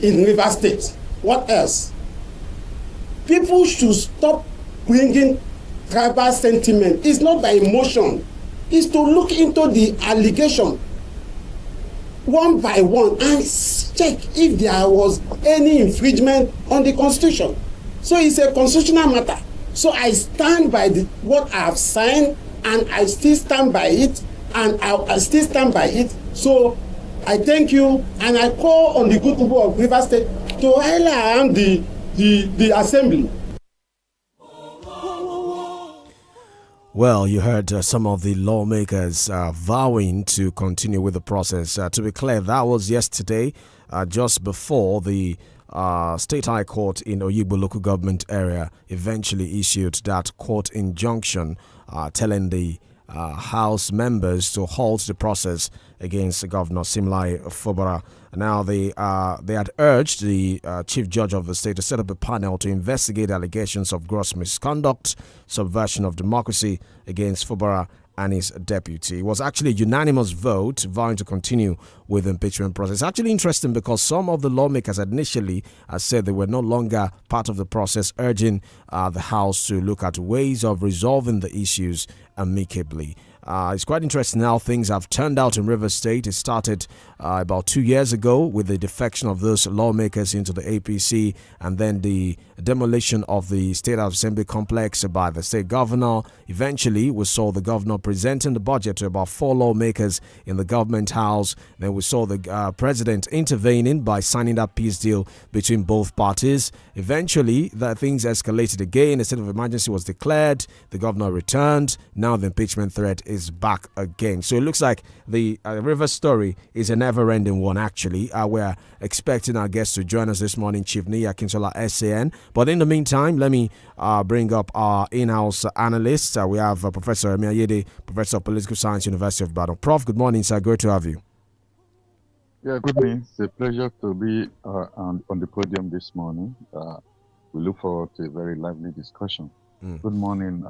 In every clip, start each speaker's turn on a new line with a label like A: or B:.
A: in Rivers State. What else? People should stop bringing tribal sentiment. It's not by emotion. It's to look into the allegation one by one and check if there was any infringement on the Constitution. So it's a constitutional matter. So I stand by what I have signed, and I still stand by it, and I still stand by it. So I thank you, and I call on the good people of Rivers State to highlight around the assembly.
B: Well, you heard some of the lawmakers vowing to continue with the process. To be clear, that was yesterday, just before the State High Court in Oyigbo local government area eventually issued that court injunction telling the House members to halt the process against Governor Similai Fubara. Now, they had urged the Chief Judge of the state to set up a panel to investigate allegations of gross misconduct, subversion of democracy against Fubara and his deputy. It was actually a unanimous vote vowing to continue with the impeachment process. It's actually interesting because some of the lawmakers initially said they were no longer part of the process, urging the House to look at ways of resolving the issues amicably. It's quite interesting how things have turned out in Rivers State. It started about 2 years ago with the defection of those lawmakers into the APC, and then the demolition of the State Assembly complex by the state governor. Eventually, we saw the governor presenting the budget to about 4 lawmakers in the government house. Then we saw the president intervening by signing that peace deal between both parties. Eventually, things escalated again. A state of emergency was declared. The governor returned. Now the impeachment threat is back again. So it looks like the Rivers story is a never-ending one, actually. We're expecting our guests to join us this morning, Chief Nia Kintola, SAN. But in the meantime, let me bring up our in-house analysts. We have Professor Emi, Professor of Political Science, University of Ibadan. Prof, good morning, sir. Great to have you.
C: Yeah, good morning. It's a pleasure to be on the podium this morning. We look forward to a very lively discussion. Good morning,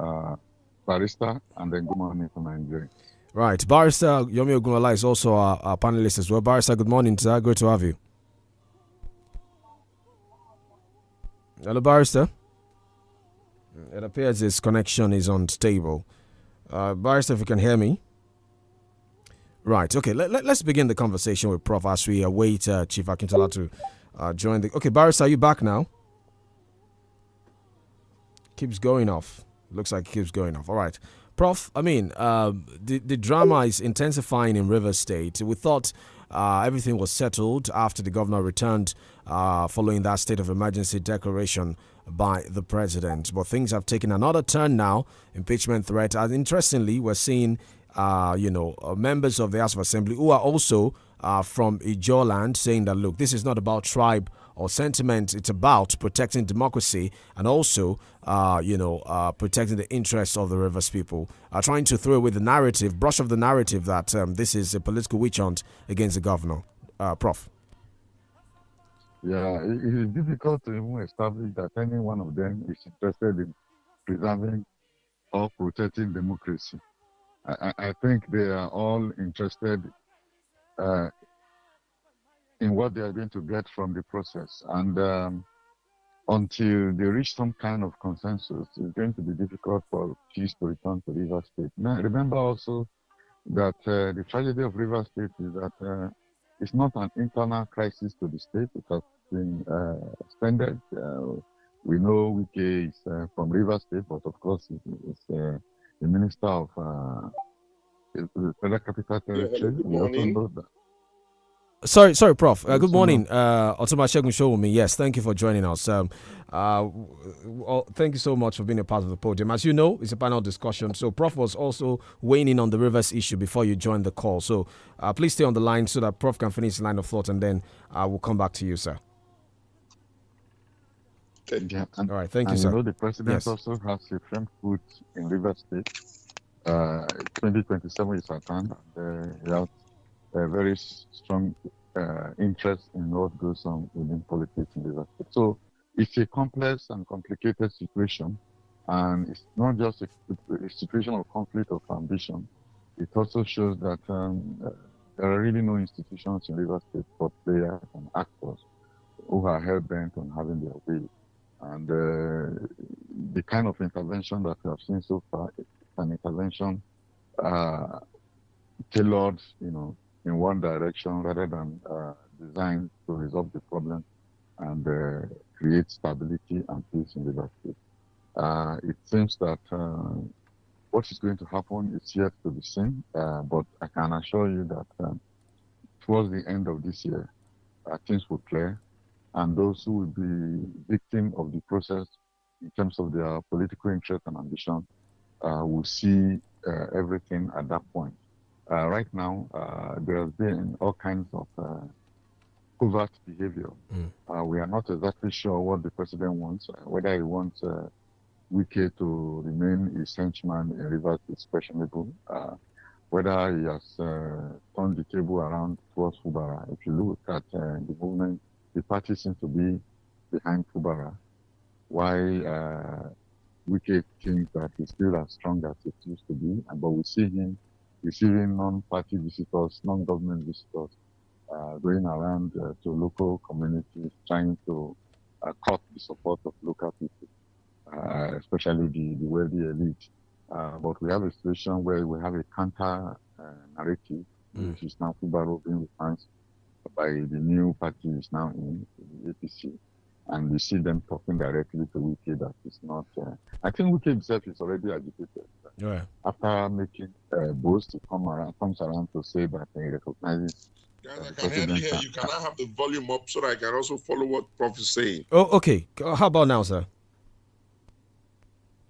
C: Barrister, and then good morning to Nigeria. Right.
B: Barrister Yomi Ogunlola is also our panelist as well. Barrister, good morning, sir. Great to have you. Hello, Barrister. It appears his connection is unstable. Barrister, if you can hear me. Right. Okay. Let's begin the conversation with Prof as we await Chief Akintola to join the. Okay, Barrister, are you back now? Keeps going off. Looks like it keeps going off. All right. Prof, I mean, the drama is intensifying in Rivers State. We thought everything was settled after the governor returned following that state of emergency declaration by the president. But things have taken another turn now. Impeachment threat. And interestingly, we're seeing, members of the House of Assembly who are also from Ijaw land saying that, look, this is not about tribe or sentiment. It's about protecting democracy and also, protecting the interests of the Rivers people. Trying to throw away the narrative, brush off the narrative that this is a political witch hunt against the governor. Prof.
C: Yeah, it is difficult to even establish that any one of them is interested in preserving or protecting democracy. I think they are all interested in what they are going to get from the process. And until they reach some kind of consensus, it's going to be difficult for peace to return to Rivers State. Now, remember also that the tragedy of Rivers State is that it's not an internal crisis to the state. It has been extended. We know YUSUF is from Rivers State, but of course, it's the Minister of the Federal Capital Territory. We also know that.
B: Sorry, Prof. Good morning. Otumba Segun Showumi. Yes, thank you for joining us. Thank you so much for being a part of the podium. As you know, it's a panel discussion. So Prof was also weighing in on the Rivers issue before you joined the call. So please stay on the line so that Prof can finish the line of thought, and then we'll come back to you, sir.
C: Yeah,
B: all right, thank you, sir.
C: You know, the president also has a firm foot in Rivers State. 2027 is at hand. He has a very strong interest in what goes on within politics in Rivers State. So it's a complex and complicated situation, and it's not just a situation of conflict of ambition. It also shows that there are really no institutions in Rivers State for players and actors who are hell-bent on having their way. And the kind of intervention that we have seen so far is an intervention tailored, in one direction rather than designed to resolve the problem and create stability and peace in the state. It seems that what is going to happen is yet to be seen, but I can assure you that towards the end of this year, things will clear, and those who will be victim of the process in terms of their political interest and ambition will see everything at that point. Right now, there has been all kinds of covert behavior. We are not exactly sure what the president wants, whether he wants YUSUF to remain his henchman in Rivers is questionable. Whether he has turned the table around towards Fubara. If you look at the movement, the party seems to be behind Fubara. Why YUSUF thinks that he's still as strong as it used to be, but we see him receiving non-party visitors, non-government visitors, going around to local communities, trying to cut the support of local people, especially the wealthy elite. But we have a situation where we have a counter narrative, which is now Fubara being refined by the new party is now in the APC. And we see them talking directly to YUSUF that it's not. I think YUSUF himself is already agitated.
B: Right.
C: After making boast, comes around to say that he recognizes.
D: Guys, I can hardly hear you. Can I have the volume up so that I can also follow what Prof is saying?
B: Oh, okay. How about now, sir?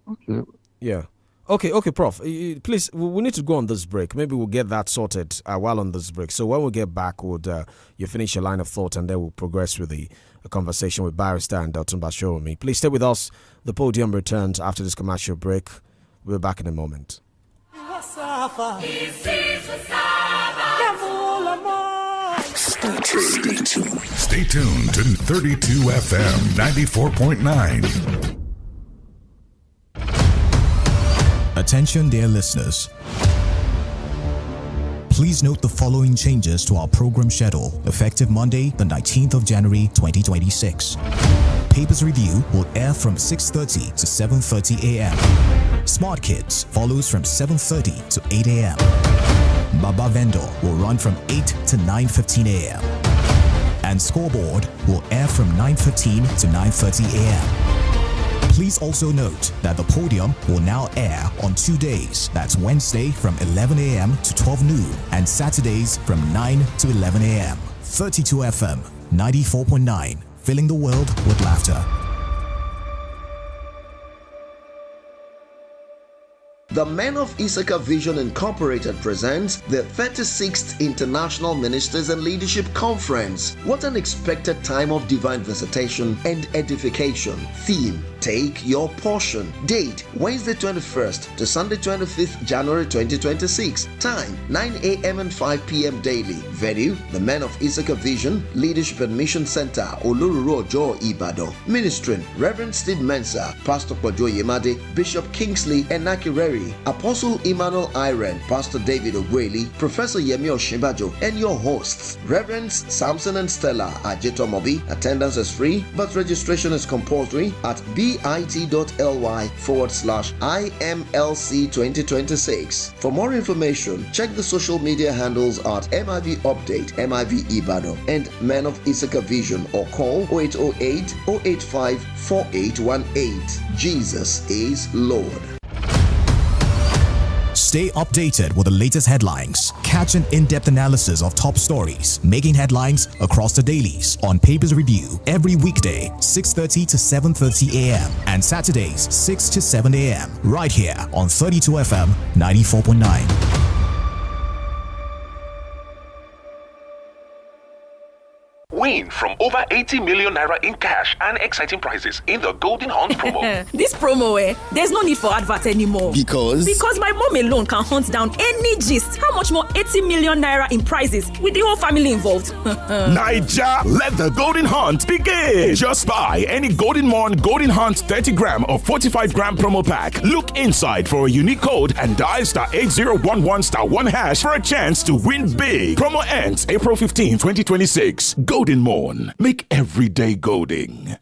C: Okay.
B: Yeah. Okay, Prof. Please, we need to go on this break. Maybe we'll get that sorted while on this break. So when we get back, you finish your line of thought, and then we'll progress with the conversation with Barrister and Otumba Showmi. Please stay with us. The Podium returns after this commercial break. We'll be back in a moment.
E: Stay tuned to 32 FM 94.9.
F: Attention, dear listeners. Please note the following changes to our program schedule, effective Monday, the 19th of January, 2026. Papers Review will air from 6:30 to 7:30 a.m. Smart Kids follows from 7:30 to 8 a.m. Baba Vendor will run from 8 to 9:15 a.m. And Scoreboard will air from 9:15 to 9:30 a.m. Please also note that the Podium will now air on 2 days. That's Wednesday from 11 a.m. to 12 noon and Saturdays from 9 to 11 a.m. 32 FM 94.9, filling the world with laughter.
G: The Men of Issachar Vision Incorporated presents the 36th International Ministers and Leadership Conference. What an expected time of divine visitation and edification. Theme: Take your portion. Date: Wednesday 21st to Sunday 25th January 2026. Time: 9 a.m. and 5 p.m. daily. Venue: the Men of Issachar Vision Leadership and Mission Center, OLORUNTOBA, Ibadan. Ministering: Reverend Steve Mensah, Pastor Kojo Yemade, Bishop Kingsley Enakireri, Apostle Emmanuel Iren, Pastor David Ogweli, Professor Yemi Oshibajo, and your hosts, Reverends Samson and Stella Ajetomobi. Attendance is free, but registration is compulsory at bit.ly/IMLC 2026. For more information, check the social media handles at MIV Update, MIV Ibadan, and Men of Issachar Vision, or call 0808 085 4818. Jesus is Lord.
F: Stay updated with the latest headlines. Catch an in-depth analysis of top stories making headlines across the dailies on Papers Review every weekday 6:30 to 7:30 a.m. and Saturdays 6 to 7 a.m. right here on 32 FM 94.9.
H: Win from over 80 million naira in cash and exciting prizes in the Golden Hunt promo.
I: This promo, there's no need for advert anymore.
J: Because
I: my mom alone can hunt down any gist. How much more 80 million naira in prizes with the whole family involved?
E: Naija, let the Golden Hunt begin. Just buy any Golden Morn Golden Hunt 30 gram or 45 gram promo pack. Look inside for a unique code and dial *8011*1# for a chance to win big. Promo ends April 15, 2026. Golden Golden Morn. Make every day golden.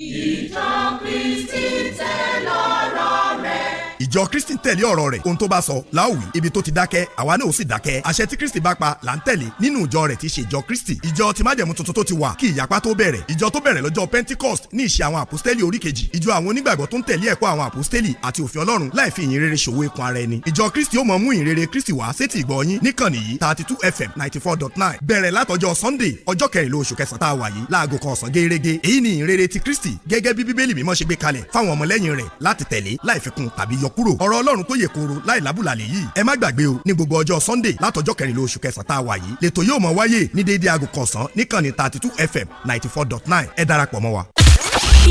J: ìjọ Kristi ń tẹ̀lé ọ̀rọ̀ rẹ̀ ohun tó bá sọ láòwì ibi tó ti dákẹ́ àwa náà ó sì dákẹ́ àṣẹ tí Kristi bá pa là ń tẹ̀lé nínú ìjọ rẹ̀ tí í ṣe ìjọ Kristi ìjọ ti májẹ̀mú tuntun tó ti wà kí ìyapa tó bẹ̀rẹ̀ ìjọ tó bẹ̀rẹ̀ lọ́jọ́ Pentecost ní ìṣe àwọn àpòstélì orí kejì ìjọ àwọn onígbàgbọ́ tó ń tẹ̀lé ẹ̀kọ́ àwọn àpòstélì àti òfin Ọlọ́run láì fi ìyìn rere ṣòwò ikùn ara ẹni ìjọ Kristi ó mọ mú ìyìn rere Kristi wá sétí ìgbọ́ yín níkànnì yìí 32 FM 94.9 bẹ̀rẹ̀ látọjọ́ Sunday ọjọ́ 14 oṣù kẹsàn-án tá a wà yìí láago kan ọ̀sán gẹ́gẹ́ èyí ni ìyìn rere ti Kristi gẹ́gẹ́ bí Bíbélì mímọ́ ṣe gbé kalẹ̀ fáwọn ọmọlẹ́yìn rẹ̀ láti tẹ̀lé láì fi kún tàbí yọ kúrò ọ̀rọ̀ Ọlọ́run tó yè kooro láì lábùlàlẹ̀ yìí ẹ má gbàgbé o ní gbogbo ọjọ́ Sunday látọjọ́ 14 oṣù kẹsàn-án tá a wà yìí lẹ́tọ̀ yóò mọ wáyé ní déédé aago kọ̀ọ̀sán níkànnì 32 FM 94.9 ẹ darapọ̀ mọ́ wa.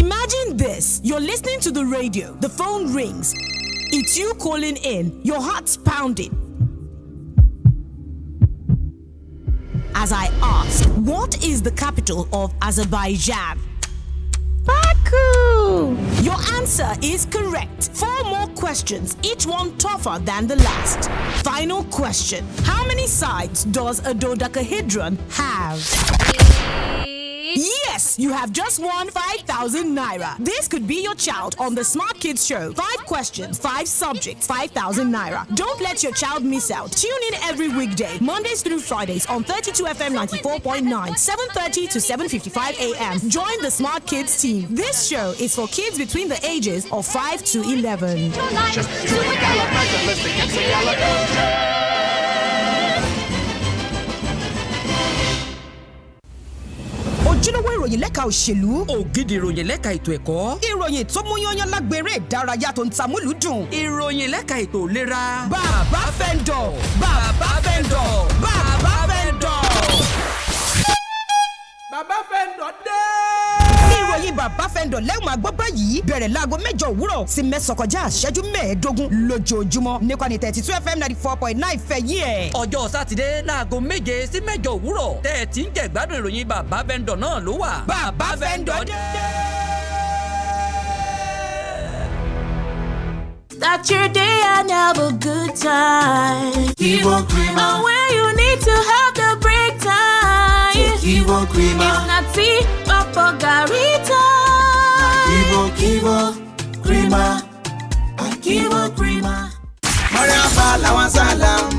K: Imagine this, you're listening to the radio, the phone rings, it's you calling in, your heart's pounding. As I ask, what is the capital of Azerbaijan? Baku! Your answer is correct. 4 more questions, each one tougher than the last. Final question. How many sides does a dodecahedron have? Yes, you have just won 5,000 naira. This could be your child on the Smart Kids Show. 5 questions, 5 subjects, 5,000 naira. Don't let your child miss out. Tune in every weekday, Mondays through Fridays on 32 FM 94.9, 7:30 to 7:55 a.m. Join the Smart Kids team. This show is for kids between the ages of 5 to 11.
L: ojúlówó ìròyìn lẹ́ka òṣèlú ògidì ìròyìn lẹ́ka ètò ẹ̀kọ́ ìròyìn tó mú yányán lágbèrè ìdárayá tó ń tamúlù dùn ìròyìn lẹ́ka ètò ìlera bàbá fẹ́ńdọ̀ bàbá fẹ́ńdọ̀ bàbá fẹ́ńdọ̀.
M: bàbá fẹ́ńdọ̀ dé.
L: ìròyìn bàbá fẹ́ńdọ̀ lẹ́wọ̀n máa gbọ́ báyìí bẹ̀rẹ̀ láago 8 òwúrọ̀ sí 9 kọjá ìṣẹ́jú 15 lójoojúmọ́ nípa ní 32 FM 94.9 fẹ̀yìn ẹ̀.
M: ọjọ́ sátidé láago 7 sí 8 òwúrọ̀ tẹ́ ẹ ti ń jẹ ìgbádùn ìròyìn bàbá fẹ́ńdọ̀ náà ló wà.
L: bàbá fẹ́ńdọ̀ dé.
N: Start your day and have a good time.
O: Kivo Creamer.
N: And when you need to have the break time.
O: Kivo Creamer.
N: If not tea, Papa Garita.
O: Kivo Creamer. Kivo Creamer. Mariaba lawan salam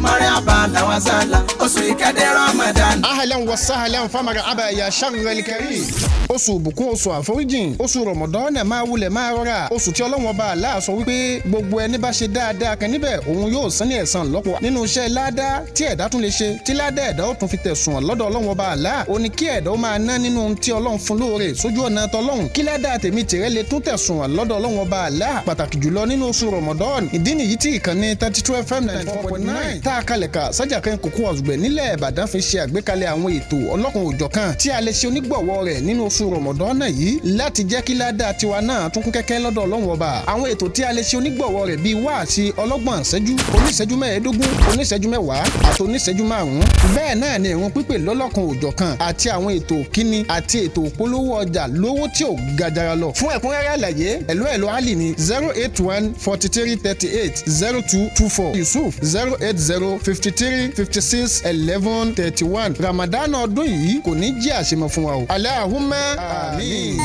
O: oṣù ìkéde Ramadan.
P: Ahlan wa sahlan famarhaba ya sharral karim. Oṣù bùkún oṣù àforíjìn oṣù Ramadan máa wulẹ̀ máa rọra oṣù tí Ọlọ́run Ọba Allah sọ wípé gbogbo ẹni bá ṣe dáadáa kan níbẹ̀ òun yóò san ní ẹ̀san lọ́pọ̀ nínú iṣẹ́ ládá tí ẹ̀dá tún lè ṣe tí ládá ẹ̀dá ó tún fi tẹ̀sùn lọ́dọ̀ Ọlọ́run Ọba Allah ó ní kí ẹ̀dá ó máa ná nínú tí Ọlọ́run fún lóore sójú ọ̀nà tọlọ́run kí ládá tèmi tìrẹ lè tún tẹ̀sùn lọ́dọ̀ Ọlọ́run Ọba Allah pàtàkì jùlọ nínú oṣù Ramadan ìdí nìyí tí ìkànnì 32 FM 94.9 tá a kalẹ̀ ká sájà kan kókó ọ̀zùgbẹ̀ nílẹ̀ Ìbàdàn fi ṣe àgbékalẹ̀ àwọn ètò ọlọ́kan òjọ̀kan tí a lè ṣe onígbọ̀wọ́ rẹ̀ nínú oṣù Ramadan yìí láti jẹ́ kí ládàá tiwa náà tún kún kẹ́kẹ́ lọ́dọ̀ Ọlọ́run Ọba àwọn ètò tí a lè ṣe onígbọ̀wọ́ rẹ̀ bíi wáàsí ọlọ́gbọ̀n ìṣẹ́jú oníṣẹ́jú 15 oníṣẹ́jú 10 àti oníṣẹ́jú 5 bẹ́ẹ̀ náà ni ìrun pípè lọ́lọ́kan òjọ̀kan àti àwọn ètò kíní àti ètò ìpolówó ọjà lówó tí ò gajara lọ fún ẹ̀kúnrẹ́rẹ́ àlàyé ẹ̀lọ́ Ali ní 081 43 38 0224 Yusuf 080 53 56 11 31 Ramadan ọdún yìí kò ní jẹ́ àṣemọ fún wa o Allahumma àmín.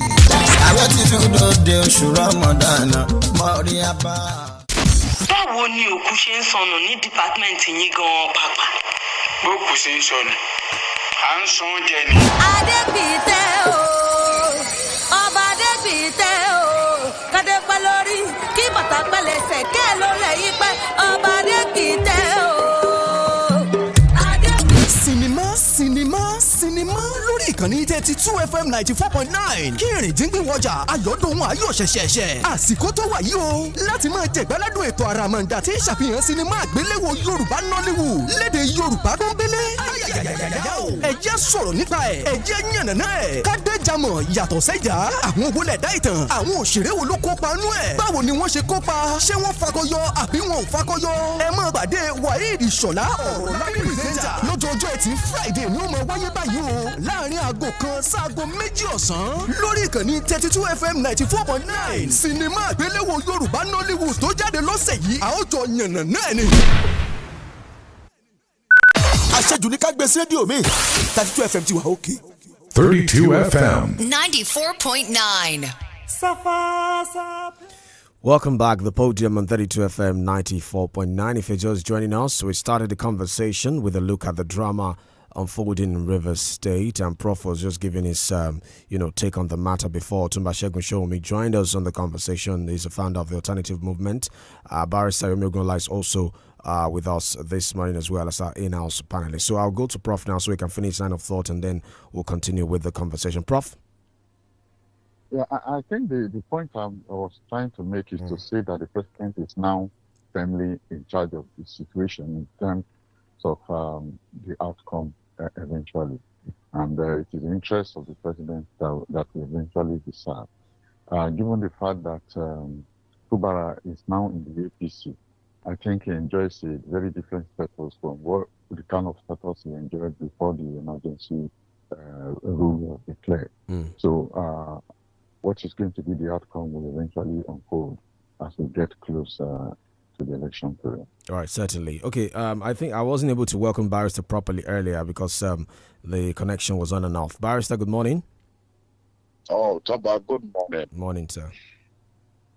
O: àwọn tí tún dòde oṣù Ramadan mọ́rí abá.
Q: báwo ni òkú ṣe ń sọnù ní dìpátímẹ́ǹtì yín gan-an pàápàá.
R: bókù ṣe ń sọnù à ń san oúnjẹ ni.
N: Adébíyìtẹ́ o ọba Adébíyìtẹ́ o kádépẹ́ lórí kí bàtà pẹ́lẹ́sẹ̀ kẹ́ ló lẹ́yìn pẹ́ ọba Adébíyìtẹ́ o.
S: sinimá lórí ìkànnì 32 FM 94.9 kí ìrìn jíǹgbìn wọjà ayọ̀dún ayọ̀ ṣẹ̀ṣẹ̀ṣẹ̀ àsìkò tó wà yìí o láti máa jẹ̀gbáládùn ètò àràmàǹdà tí ń ṣàfihàn sinimá àgbéléwò Yorùbá Nollywood lédè Yorùbá pọ́nbélé ẹ jẹ́ sọ̀rọ̀ nípa ẹ̀ ẹ jẹ́ yànnàná ẹ̀ kádẹ́jàmọ̀ yàtọ̀ sẹ́jà àwọn òwòlẹ̀dá ìtàn àwọn òṣèré wo ló kópa nú ẹ̀ báwo ni wọ́n ṣe kópa ṣé wọ́n fakọyọ àbí wọn ò fakọyọ ẹ máa pàdé Waheed Ìṣọ̀lá ọ̀rọ̀ lábẹ́ pírẹsẹ̀ntà lọ́jọ́jọ́ Ẹtì Friday ni ó máa wáyé báyìí o láàrin aago kan sáago 2 ọ̀sán lórí ìkànnì 32 FM 94.9 sinimá àgbéléwò Yorùbá Nollywood tó jáde lọ́sẹ̀ yìí àwòjọ yànnàná ẹ̀ ni.
T: àṣejù ní ká gbé sí rédíò mi 32 FM ti wà òkè.
E: 32 FM
T: 94.9.
B: Welcome back. The Podium on 32 FM 94.9. If you're just joining us, we started the conversation with a look at the drama unfolding in Rivers State, and Prof was just giving his take on the matter before. 𝐶𝐈𝐒 𝐂𝐿 joined us on the conversation. He's a founder of the alternative movement. Barrister Yomi Ogunla is also with us this morning, as well as our in-house panelists. So I'll go to Prof now so we can finish line of thought, and then we'll continue with the conversation. Prof?
C: Yeah, I think the point I was trying to make is to say that the president is now firmly in charge of the situation in terms of the outcome eventually. And it is the interest of the president that will eventually decide. Given the fact that Fubara is now in the APC, I think he enjoys a very different status from what the kind of status he enjoyed before the emergency rule was declared. So what is going to be the outcome will eventually unfold as we get closer to the election period.
B: All right, certainly. Okay, I think I wasn't able to welcome Barrister properly earlier because the connection was on and off. Barrister, good morning.
R: Oh, Toba, good morning.
B: Morning, sir.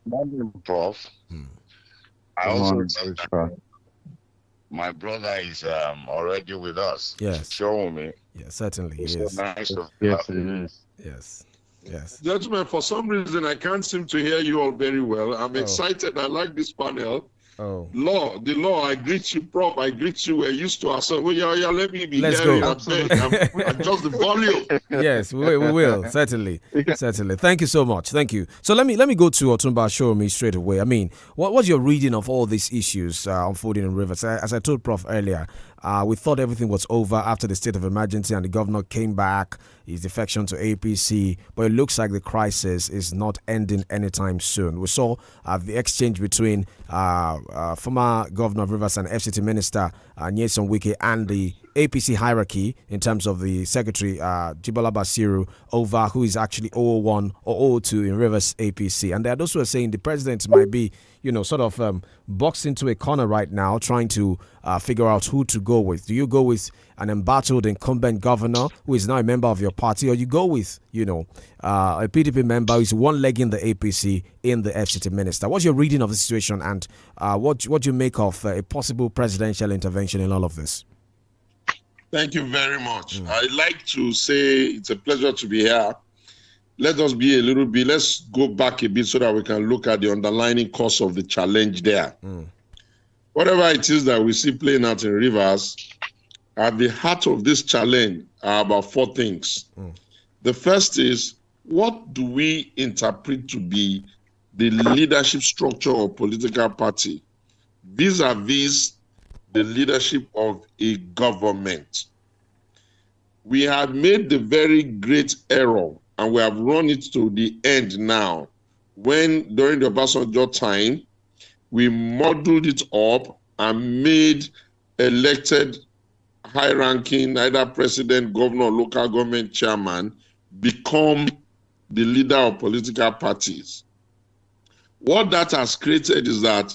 R: Morning, Prof. I also see that my brother is already with us.
B: Yes.
R: Show me.
B: Yes, certainly.
R: It's
B: Yes.
R: so nice of
C: Yes, it is.
B: Yes. Yes.
D: Gentlemen, for some reason, I can't seem to hear you all very well. I'm excited. I like this panel. The law, I greet you, Prof. I greet you. We're used to ourselves. Well, yeah, let me be
B: Let's
D: hearing.
B: go.
D: Adjust the volume.
B: Yes, we will. Certainly. Certainly. Thank you so much. Thank you. So let me go to Otunba Shomi straight away. I mean, what's your reading of all these issues unfolding in Rivers? As I told Prof earlier, we thought everything was over after the state of emergency and the governor came back, his defection to APC, but it looks like the crisis is not ending anytime soon. We saw the exchange between former governor of Rivers and FCT minister Nyesom Wike and the APC hierarchy in terms of the secretary Jibola Basiru over who is actually 001 or 002 in Rivers APC. And there are those who are saying the president might be, sort of boxed into a corner right now trying to figure out who to go with. Do you go with an embattled incumbent governor who is now a member of your party, or you go with, a PDP member who is one leg in the APC in the FCT minister? What's your reading of the situation, and what do you make of a possible presidential intervention in all of this?
D: Thank you very much. I'd like to say it's a pleasure to be here. Let us be let's go back a bit so that we can look at the underlying cause of the challenge there. Whatever it is that we see playing out in Rivers, at the heart of this challenge are about four things. The first is, what do we interpret to be the leadership structure of political party vis-a-vis the leadership of a government? We have made the very great error, and we have run it to the end now, when during the Obasanjo time, we modeled it up and made elected high-ranking, either president, governor, or local government chairman, become the leader of political parties. What that has created is that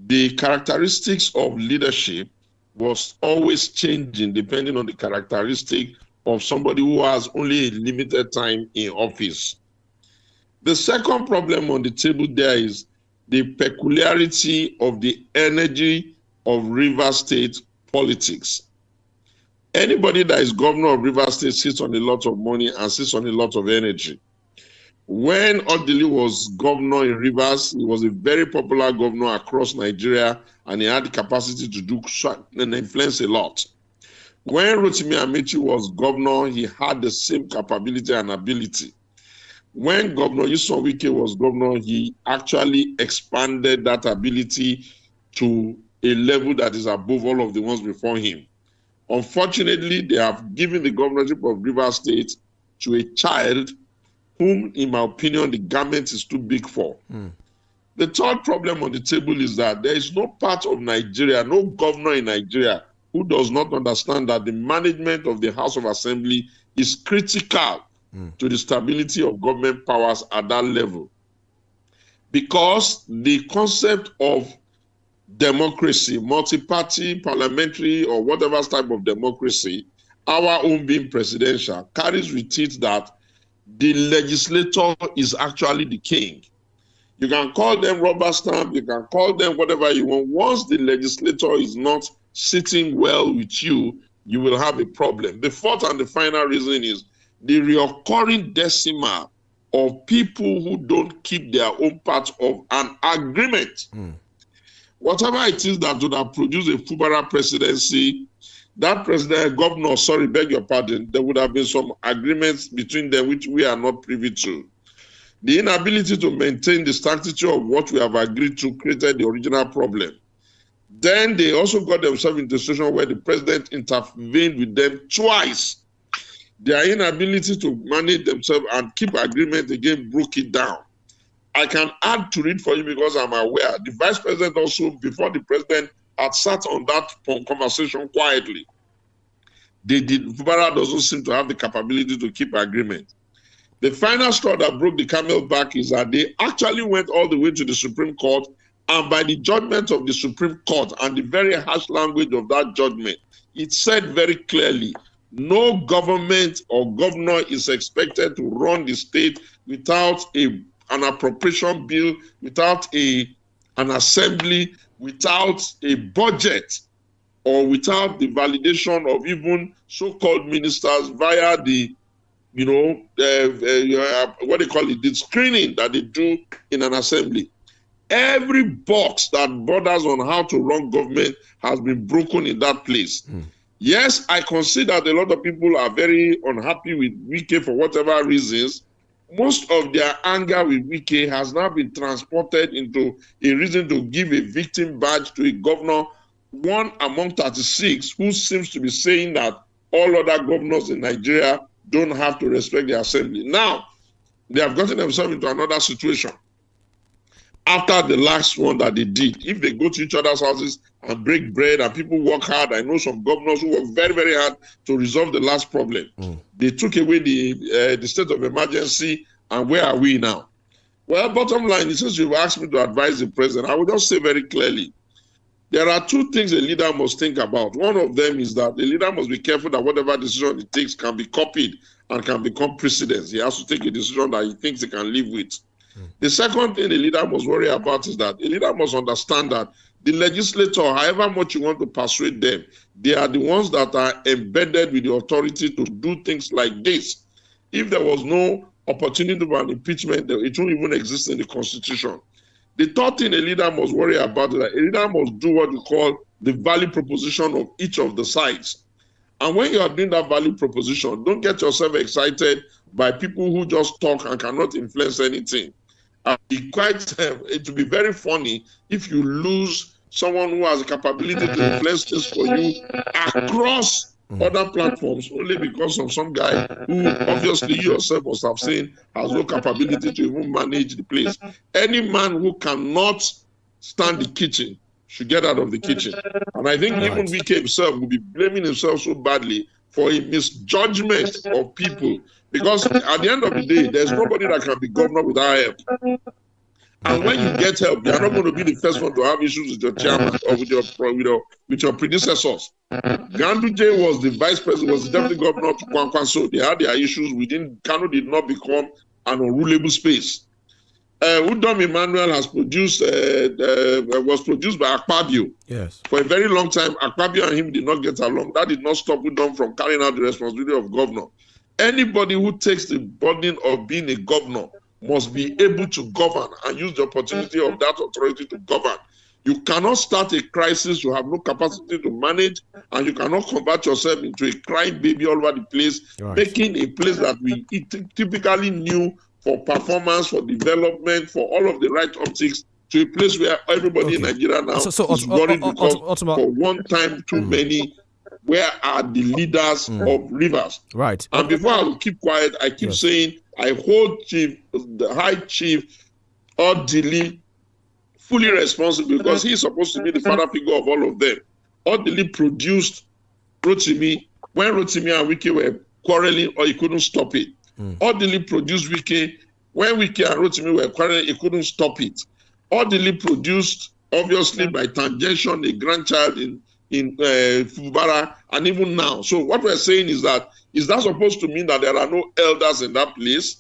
D: the characteristics of leadership was always changing depending on the characteristic of somebody who has only a limited time in office. The second problem on the table there is the peculiarity of the energy of Rivers State politics. Anybody that is governor of Rivers State sits on a lot of money and sits on a lot of energy. When Odili was governor in Rivers, he was a very popular governor across Nigeria, and he had the capacity to do and influence a lot. When Rotimi Amechi was governor, he had the same capability and ability. When Governor Nyesom Wike was governor, he actually expanded that ability to a level that is above all of the ones before him. Unfortunately, they have given the governorship of Rivers State to a child whom, in my opinion, the government is too big for. The third problem on the table is that there is no part of Nigeria, no governor in Nigeria who does not understand that the management of the House of Assembly is critical to the stability of government powers at that level. Because the concept of democracy, multi-party, parliamentary, or whatever type of democracy, our own being presidential, carries with it that the legislator is actually the king. You can call them rubber stamp, you can call them whatever you want. Once the legislator is not sitting well with you, you will have a problem. The fourth and the final reason is the recurring decimal of people who don't keep their own part of an agreement. Whatever it is that would have produced a Fubara presidency, that president, governor, sorry, beg your pardon, there would have been some agreements between them which we are not privy to. The inability to maintain the sanctity of what we have agreed to created the original problem. Then they also got themselves into a situation where the president intervened with them twice. Their inability to manage themselves and keep agreement again broke it down. I can add to it for you because I'm aware. The vice president also, before the president had sat on that conversation quietly, Fubara doesn't seem to have the capability to keep agreement. The final straw that broke the camel back is that they actually went all the way to the Supreme Court, and by the judgment of the Supreme Court and the very harsh language of that judgment, it said very clearly, no government or governor is expected to run the state without an appropriation bill, without an assembly, without a budget, or without the validation of even so-called ministers via the, what they call it, the screening that they do in an assembly. Every box that borders on how to run government has been broken in that place. Yes, I consider that a lot of people are very unhappy with Wike for whatever reasons. Most of their anger with Wike has now been transported into a reason to give a victim badge to a governor, one among 36, who seems to be saying that all other governors in Nigeria don't have to respect the assembly. Now, they have gotten themselves into another situation. After the last one that they did, if they go to each other's houses and break bread and people work hard, I know some governors who work very, very hard to resolve the last problem. They took away the state of emergency, and where are we now? Well, bottom line, since you've asked me to advise the president, I will just say very clearly, there are two things a leader must think about. One of them is that the leader must be careful that whatever decision he takes can be copied and can become precedence. He has to take a decision that he thinks he can live with. The second thing the leader must worry about is that the leader must understand that the legislator, however much you want to persuade them, they are the ones that are embedded with the authority to do things like this. If there was no opportunity for an impeachment, it won't even exist in the Constitution. The third thing a leader must worry about is that a leader must do what we call the value proposition of each of the sides. And when you are doing that value proposition, don't get yourself excited by people who just talk and cannot influence anything. It will be very funny if you lose someone who has the capability to influence things for you across other platforms only because of some guy who obviously you yourself must have seen has no capability to even manage the place. Any man who cannot stand the kitchen should get out of the kitchen. And I think even Wike himself will be blaming himself so badly for a misjudgment of people. Because at the end of the day, there's nobody that can be governor without help. And when you get help, you're not going to be the first one to have issues with your chairman or with your predecessors. Ganduje was the vice president, was the deputy governor to Kwankwaso. They had their issues within. Kano did not become an unrulable space. Udom Emmanuel was produced by Akpabio.
B: Yes.
D: For a very long time, Akpabio and him did not get along. That did not stop Udom from carrying out the responsibility of governor. Anybody who takes the burden of being a governor must be able to govern and use the opportunity of that authority to govern. You cannot start a crisis you have no capacity to manage, and you cannot convert yourself into a crying baby all over the place, making a place that we typically knew for performance, for development, for all of the right optics, to a place where everybody in Nigeria now is worried because for one time too many, where are the leaders of rivers?
B: Right.
D: And before I will keep quiet, I keep saying I hold the High Chief Odili fully responsible because he's supposed to be the father figure of all of them. Odili produced Rotimi when Rotimi and Wike were quarreling, or he couldn't stop it. Odili produced Wike when Wike and Rotimi were quarreling, he couldn't stop it. Odili produced, obviously by tangential, a grandchild in in Fubara and even now. So what we're saying is that supposed to mean that there are no elders in that place?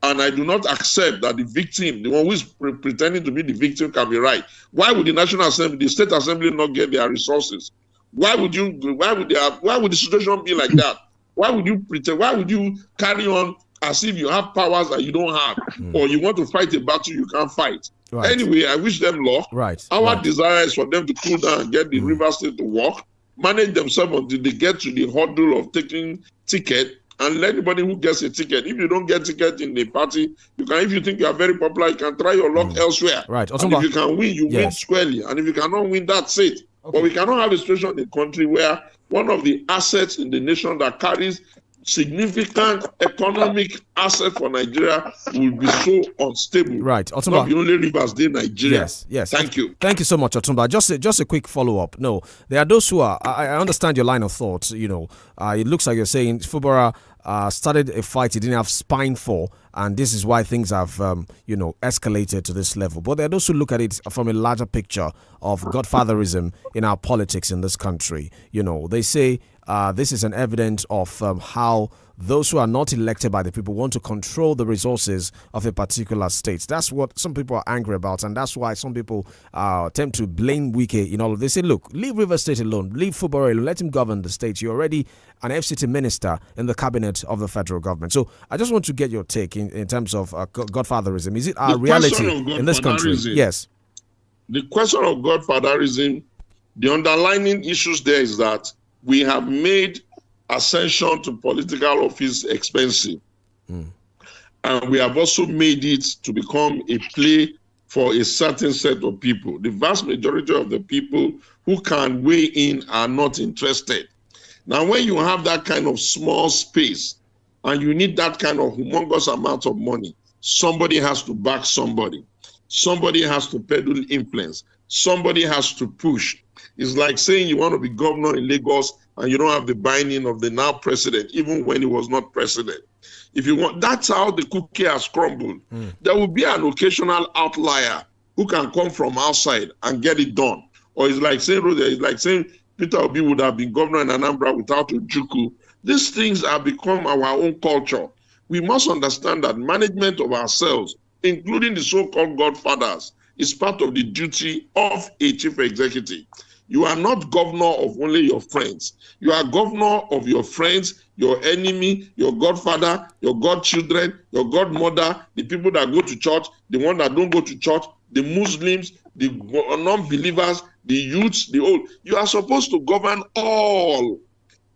D: And I do not accept that the victim, the one who is pretending to be the victim, can be right. Why would the National Assembly, the State Assembly, not get their resources? Why would the situation be like that? Why would you pretend? Why would you carry on as if you have powers that you don't have, or you want to fight a battle you can't fight? Right. Anyway, I wish them luck.
B: Right.
D: Our desire is for them to cool down and get the River State to work, manage themselves until they get to the hurdle of taking ticket, and let anybody who gets a ticket. If you don't get ticket in the party, you can. If you think you are very popular, you can try your luck elsewhere.
B: Right.
D: And if you can win, you win squarely. And if you cannot win, that's it. Okay. But we cannot have a situation in the country where one of the assets in the nation that carries significant economic asset for Nigeria will be so unstable.
B: Right.
D: Otumba. Not the only rivers in Nigeria.
B: Yes.
D: Thank you.
B: Thank you so much, Otumba. Just a quick follow-up. No, there are those who are, I understand your line of thought. You know, it looks like you're saying Fubara started a fight he didn't have spine for, and this is why things have, escalated to this level. But there are those who look at it from a larger picture of godfatherism in our politics in this country. You know, they say this is an evidence of how those who are not elected by the people want to control the resources of a particular state. That's what some people are angry about, and that's why some people tend to blame Wike in all of this. They say, look, leave River State alone, leave Fubara alone, let him govern the state. You're already an FCT minister in the cabinet of the federal government. So I just want to get your take in terms of godfatherism. Is it our reality in this country? Yes.
D: The question of godfatherism, the underlying issues there is that we have made ascension to political office expensive. And we have also made it to become a play for a certain set of people. The vast majority of the people who can weigh in are not interested. Now, when you have that kind of small space and you need that kind of humongous amount of money, somebody has to back somebody. Somebody has to peddle influence. Somebody has to push. It's like saying you want to be governor in Lagos and you don't have the binding of the now president, even when he was not president. If you want, that's how the cookie has crumbled. There will be an occasional outlier who can come from outside and get it done. Or it's like saying Peter Obi would have been governor in Anambra without Ojukwu. These things have become our own culture. We must understand that management of ourselves, including the so-called godfathers, is part of the duty of a chief executive. You are not governor of only your friends. You are governor of your friends, your enemy, your godfather, your godchildren, your godmother, the people that go to church, the ones that don't go to church, the Muslims, the non-believers, the youths, the old. You are supposed to govern all.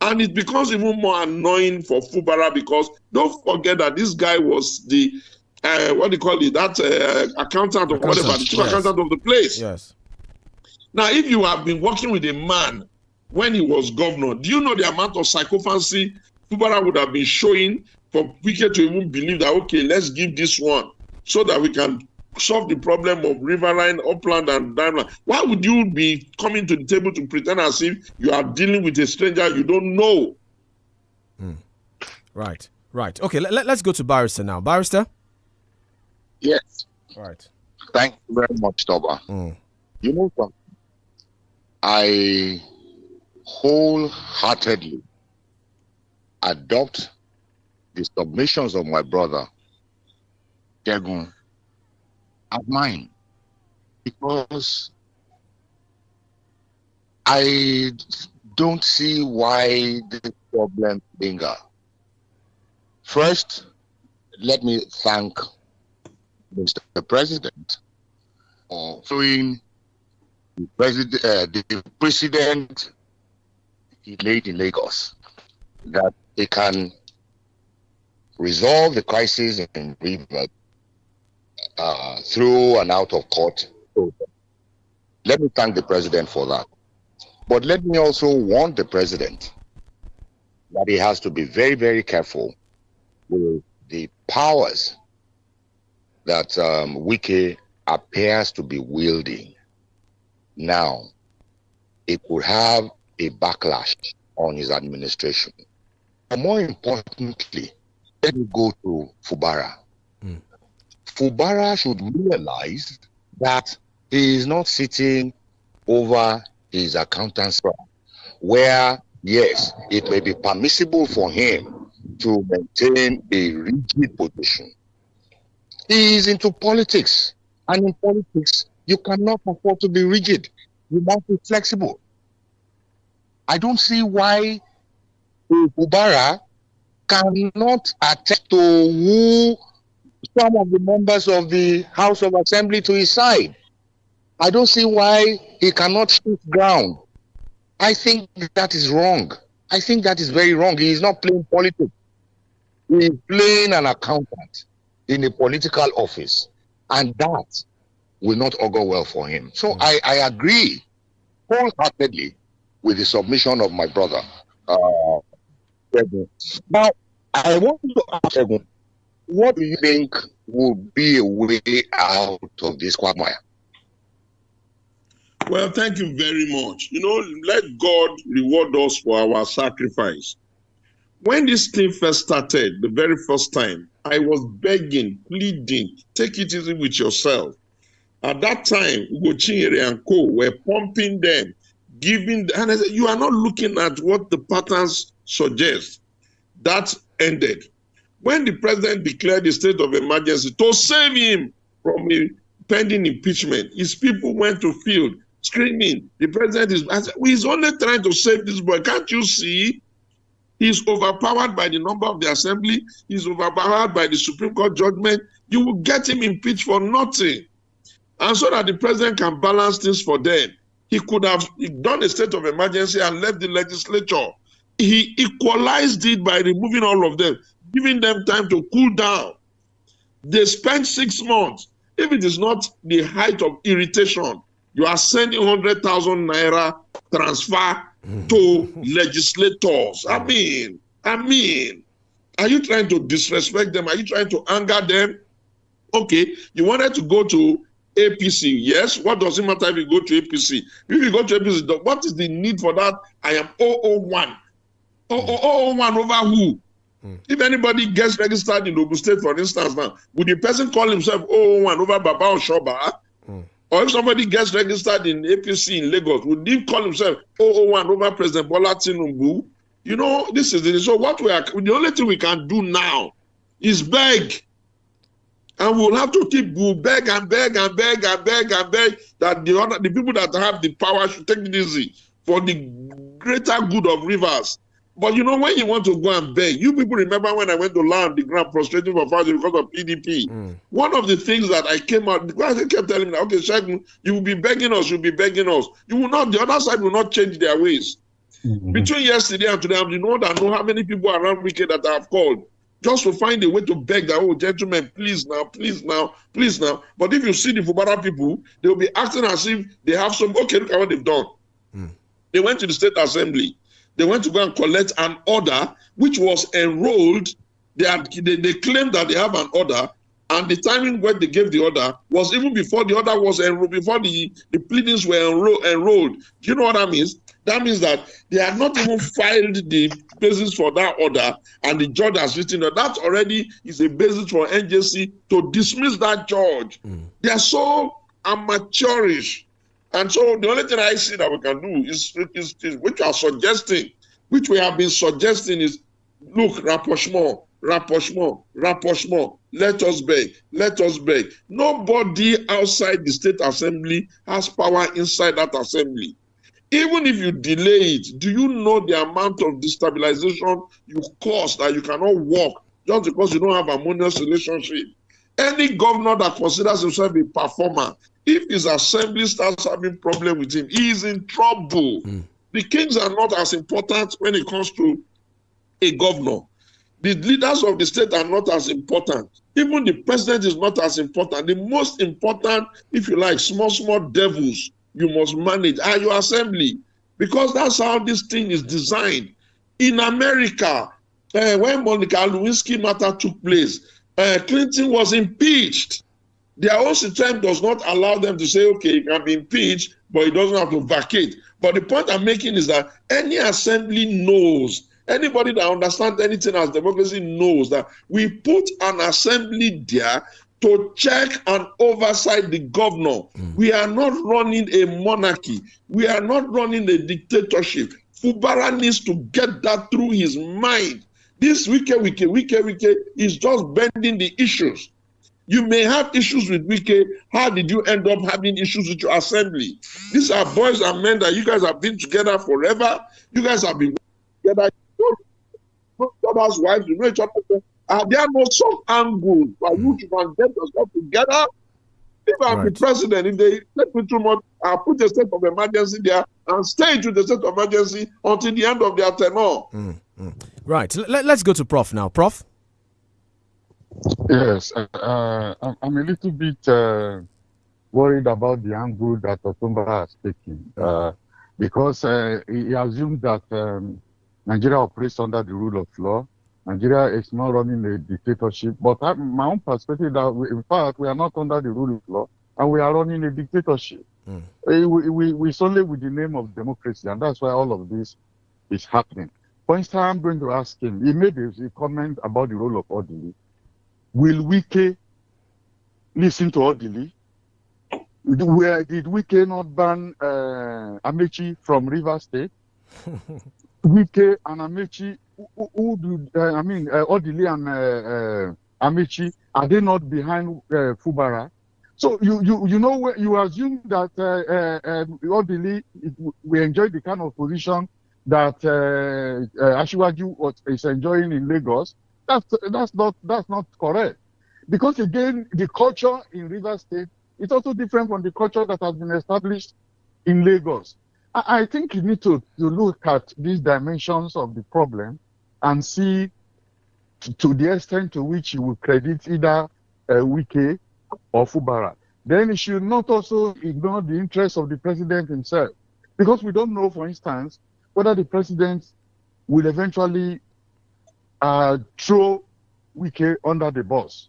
D: And it becomes even more annoying for Fubara because don't forget that this guy was the, accountant or whatever, the chief accountant of the place.
B: Yes.
D: Now, if you have been working with a man when he was governor, do you know the amount of psychophancy Fubara would have been showing for Wike to even believe that, okay, let's give this one so that we can solve the problem of Riverine, Upland, and Diamond? Why would you be coming to the table to pretend as if you are dealing with a stranger you don't know?
B: Right. Okay, let's go to Barrister now. Barrister?
C: Yes.
B: Right.
C: Thank you very much, Toba. You know something? I wholeheartedly adopt the submissions of my brother, Kegun, as mine, because I don't see why the problem linger. First, let me thank Mr. President for showing the president he laid in Lagos that they can resolve the crisis in River through and out of court. Let me thank the president for that. But let me also warn the president that he has to be very, very careful with the powers that Wike appears to be wielding. Now, it could have a backlash on his administration. But more importantly, let me go to Fubara. Fubara should realize that he is not sitting over
U: his accountant's firm, where, yes, it may be permissible for him to maintain a rigid position. He is into politics, and in politics, you cannot afford to be rigid. You must be flexible. I don't see why Ubara cannot attempt to woo some of the members of the House of Assembly to his side. I don't see why he cannot shift ground. I think that is wrong. I think that is very wrong. He is not playing politics. He is playing an accountant in a political office, and that will not augur well for him. So I agree wholeheartedly with the submission of my brother. Now, I want to ask everyone, what do you think would be a way out of this quagmire?
D: Well, thank you very much. Let God reward us for our sacrifice. When this thing first started, the very first time, I was begging, pleading, take it easy with yourself. At that time, 𝐒𝐲 and co were pumping them, giving, and I said, you are not looking at what the patterns suggest. That ended. When the president declared the state of emergency to save him from a pending impeachment, his people went to field screaming, the president he's only trying to save this boy. Can't you see? He's overpowered by the number of the assembly. He's overpowered by the Supreme Court judgment. You will get him impeached for nothing. And so that the president can balance things for them, he could have done a state of emergency and left the legislature. He equalized it by removing all of them, giving them time to cool down. They spent 6 months. If it is not the height of irritation, you are sending 100,000 naira transfer to legislators. I mean, are you trying to disrespect them? Are you trying to anger them? Okay, you wanted to go to APC. Yes, what does it matter if you go to APC? If you go to APC, what is the need for that? I am 001. 001 over who? If anybody gets registered in Ogun State, for instance, now, would the person call himself 001 over Baba or Shoba? Or if somebody gets registered in APC in Lagos, would he call himself 001 over President Bola Tinubu? This is it. So the only thing we can do now is beg. And we'll have to keep beg and beg and beg and beg and beg that the people that have the power should take it easy for the greater good of Rivers. But when you want to go and beg, you people remember when I went to land the ground prostrating for fasting because of PDP. One of the things that I came out, they kept telling me, okay, Shegun, you will be begging us, you'll be begging us. You will not, the other side will not change their ways. Between yesterday and today, I'm the one that know how many people around Wike that I have called just to find a way to beg that, oh, gentlemen, please now, please now, please now. But if you see the Fubara people, they will be acting as if they have some, okay, look at what they've done. They went to the State Assembly. They went to go and collect an order which was enrolled. They claimed that they have an order, and the timing when they gave the order was even before the order was enrolled, before the pleadings were enrolled. Do you know what that means? That means that they had not even filed the basis for that order, and the judge has written that that already is a basis for NJC to dismiss that judge. They are so amateurish. And so the only thing I see that we can do is which we have been suggesting is, look, rapprochement. Let us beg. Nobody outside the State Assembly has power inside that assembly. Even if you delay it, do you know the amount of destabilization you cause that you cannot work just because you don't have a harmonious relationship? Any governor that considers himself a performer, if his assembly starts having problem with him, he is in trouble. The kings are not as important when it comes to a governor. The leaders of the state are not as important. Even the president is not as important. The most important, if you like, small devils you must manage are your assembly, because that's how this thing is designed. In America, when Monica Lewinsky matter took place, Clinton was impeached. Their own system does not allow them to say, okay, he can be impeached, but he doesn't have to vacate. But the point I'm making is that any assembly knows, anybody that understands anything as democracy knows that we put an assembly there to check and oversight the governor. We are not running a monarchy. We are not running a dictatorship. Fubara needs to get that through his mind. This Wike is just bending the issues. You may have issues with Wike. How did you end up having issues with your assembly? These are boys and men that you guys have been together forever. You guys have been together. You know each other's wives, you know each other. There are no soft angles for you to can get yourself together. If I'm the president, if they take me too much, I'll put a state of emergency there and stay to the state of emergency until the end of their tenure.
B: Right. Let's go to Prof now. Prof?
C: Yes, I'm a little bit worried about the angle that Otumba has taken because he assumed that Nigeria operates under the rule of law. Nigeria is not running a dictatorship, but my own perspective that in fact we are not under the rule of law and we are running a dictatorship. We solely with the name of democracy, and that's why all of this is happening. For instance, I'm going to ask him. He made a comment about the role of Odili. Will Wike listen to Odili? Did Wike not ban Amechi from Rivers State? Wike and Amechi, Odili and Amechi, are they not behind Fubara? So you know where you assume that Odili we enjoy the kind of position that Asiwaju is enjoying in Lagos. That's not correct, because again the culture in Rivers State is also different from the culture that has been established in Lagos. I think you need to look at these dimensions of the problem and see to the extent to which you will credit either Wike or Fubara. Then you should not also ignore the interests of the president himself, because we don't know, for instance, whether the president will eventually throw Wike under the bus.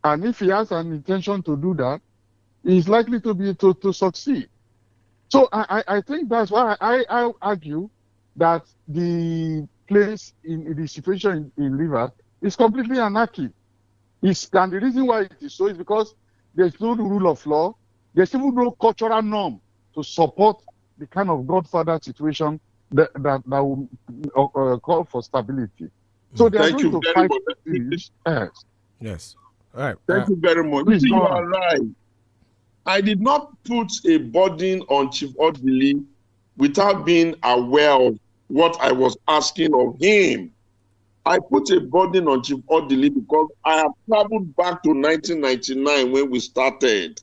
C: And if he has an intention to do that, he is likely to succeed. So I think that's why I argue that the place in the situation in Rivers is completely anarchic. And the reason why it is so is because there's no rule of law. There's even no cultural norm to support the kind of Godfather situation that will call for stability. So they are going to fight this.
B: Yes. All right.
D: Thank you very much. You are right. I did not put a burden on Chief Odili without being aware of what I was asking of him. I put a burden on Chief Odili because I have traveled back to 1999 when we started.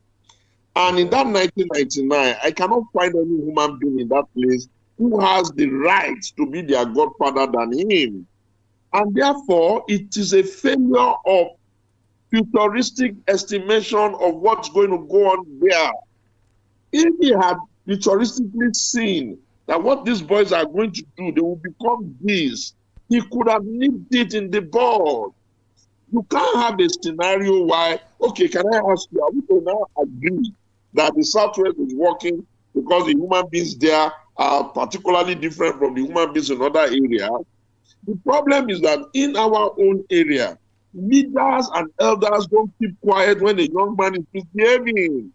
D: And in that 1999, I cannot find any human being in that place who has the right to be their godfather than him. And therefore, it is a failure of futuristic estimation of what's going to go on there. If he had futuristically seen that what these boys are going to do, they will become this, he could have nipped it in the bud. You can't have a scenario why, okay, can I ask you, are we going to now agree that the Southwest is working because the human beings there are particularly different from the human beings in other areas? The problem is that in our own area, leaders and elders don't keep quiet when a young man is misbehaving.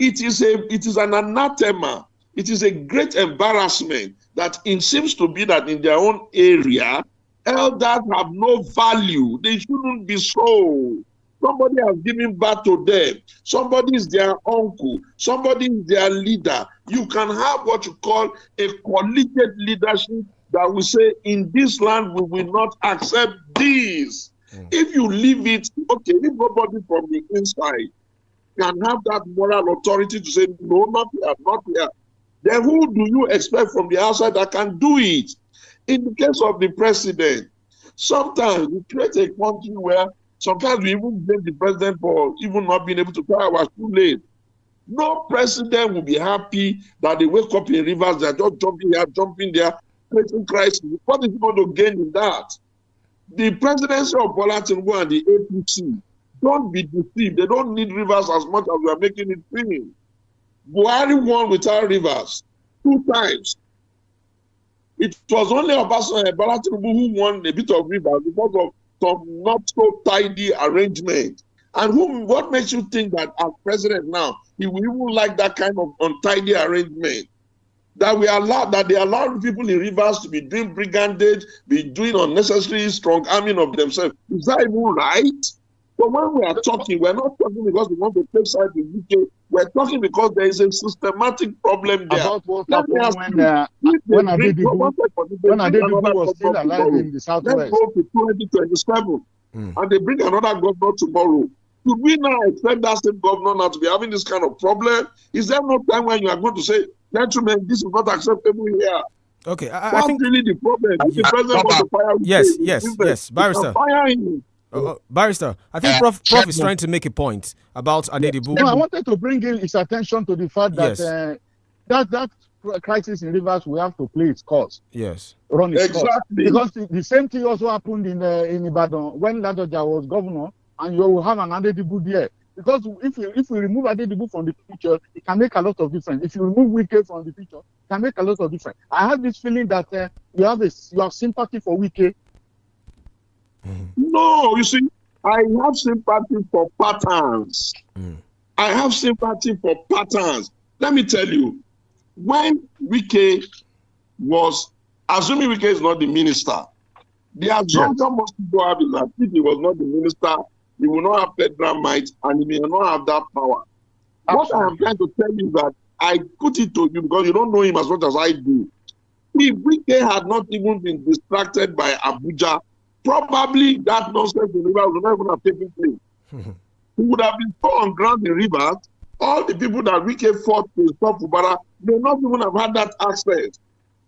D: It is an anathema. It is a great embarrassment that it seems to be that in their own area, elders have no value. They shouldn't be so. Somebody has given birth to them. Somebody is their uncle. Somebody is their leader. You can have what you call a collegiate leadership that will say, in this land, we will not accept this. If you leave it, okay, if nobody from the inside can have that moral authority to say, no, not here, not here, then who do you expect from the outside that can do it? In the case of the president, sometimes we create a country where sometimes we even blame the president for even not being able to tie our shoelace. No president will be happy that they wake up in Rivers, they're just jumping here, jumping there, creating crisis. What is he going to gain in that? The presidency of Bola Tinubu and the APC, don't be deceived. They don't need Rivers as much as we are making it seem. Buhari won without Rivers 2 times. It was only Obasanjo and Bola Tinubu who won a bit of Rivers because of some not so tidy arrangement. And what makes you think that as president now, he will even like that kind of untidy arrangement? That they allow people in rivers to be doing brigandage, be doing unnecessary strong arming of themselves. Is that even right? So when we are talking, we're not talking because we want to take side in UK. We're talking because there is a systematic problem there.
C: About what happened when Adedibu was still alive in the Southwest.
D: Let's go to 2027, and they bring another governor tomorrow. Should we now expect that same governor now to be having this kind of problem? Is there no time when you are going to say, gentlemen, this is not acceptable here?
B: Okay,
D: I think really the problem. If the president wants to fire
B: yes, Barrister.
D: Fire him.
B: Barrister, I think Prof is trying to make a point about Adedibu.
C: No, I wanted to bring in his attention to the fact that that crisis in rivers we have to play its course.
B: Yes,
C: run its course. Because the same thing also happened in Ibadan when Ladoja was governor, and you will have an Adedibu there. Because if we remove Adedibu from the picture, it can make a lot of difference. If you remove Wike from the picture, it can make a lot of difference. I have this feeling that you have sympathy for Wike.
D: No, you see, I have sympathy for patterns. I have sympathy for patterns. Let me tell you, when Wike was, assuming Wike is not the minister, the assumption most people have is that if he was not the minister, he will not have federal might and he may not have that power. What I am trying to tell you is that I put it to you because you don't know him as much as I do. If Wike had not even been distracted by Abuja, probably that nonsense in rivers would not even have taken place. He would have been so on ground in rivers. All the people that Wike fought to stop Fubara may not even have had that access.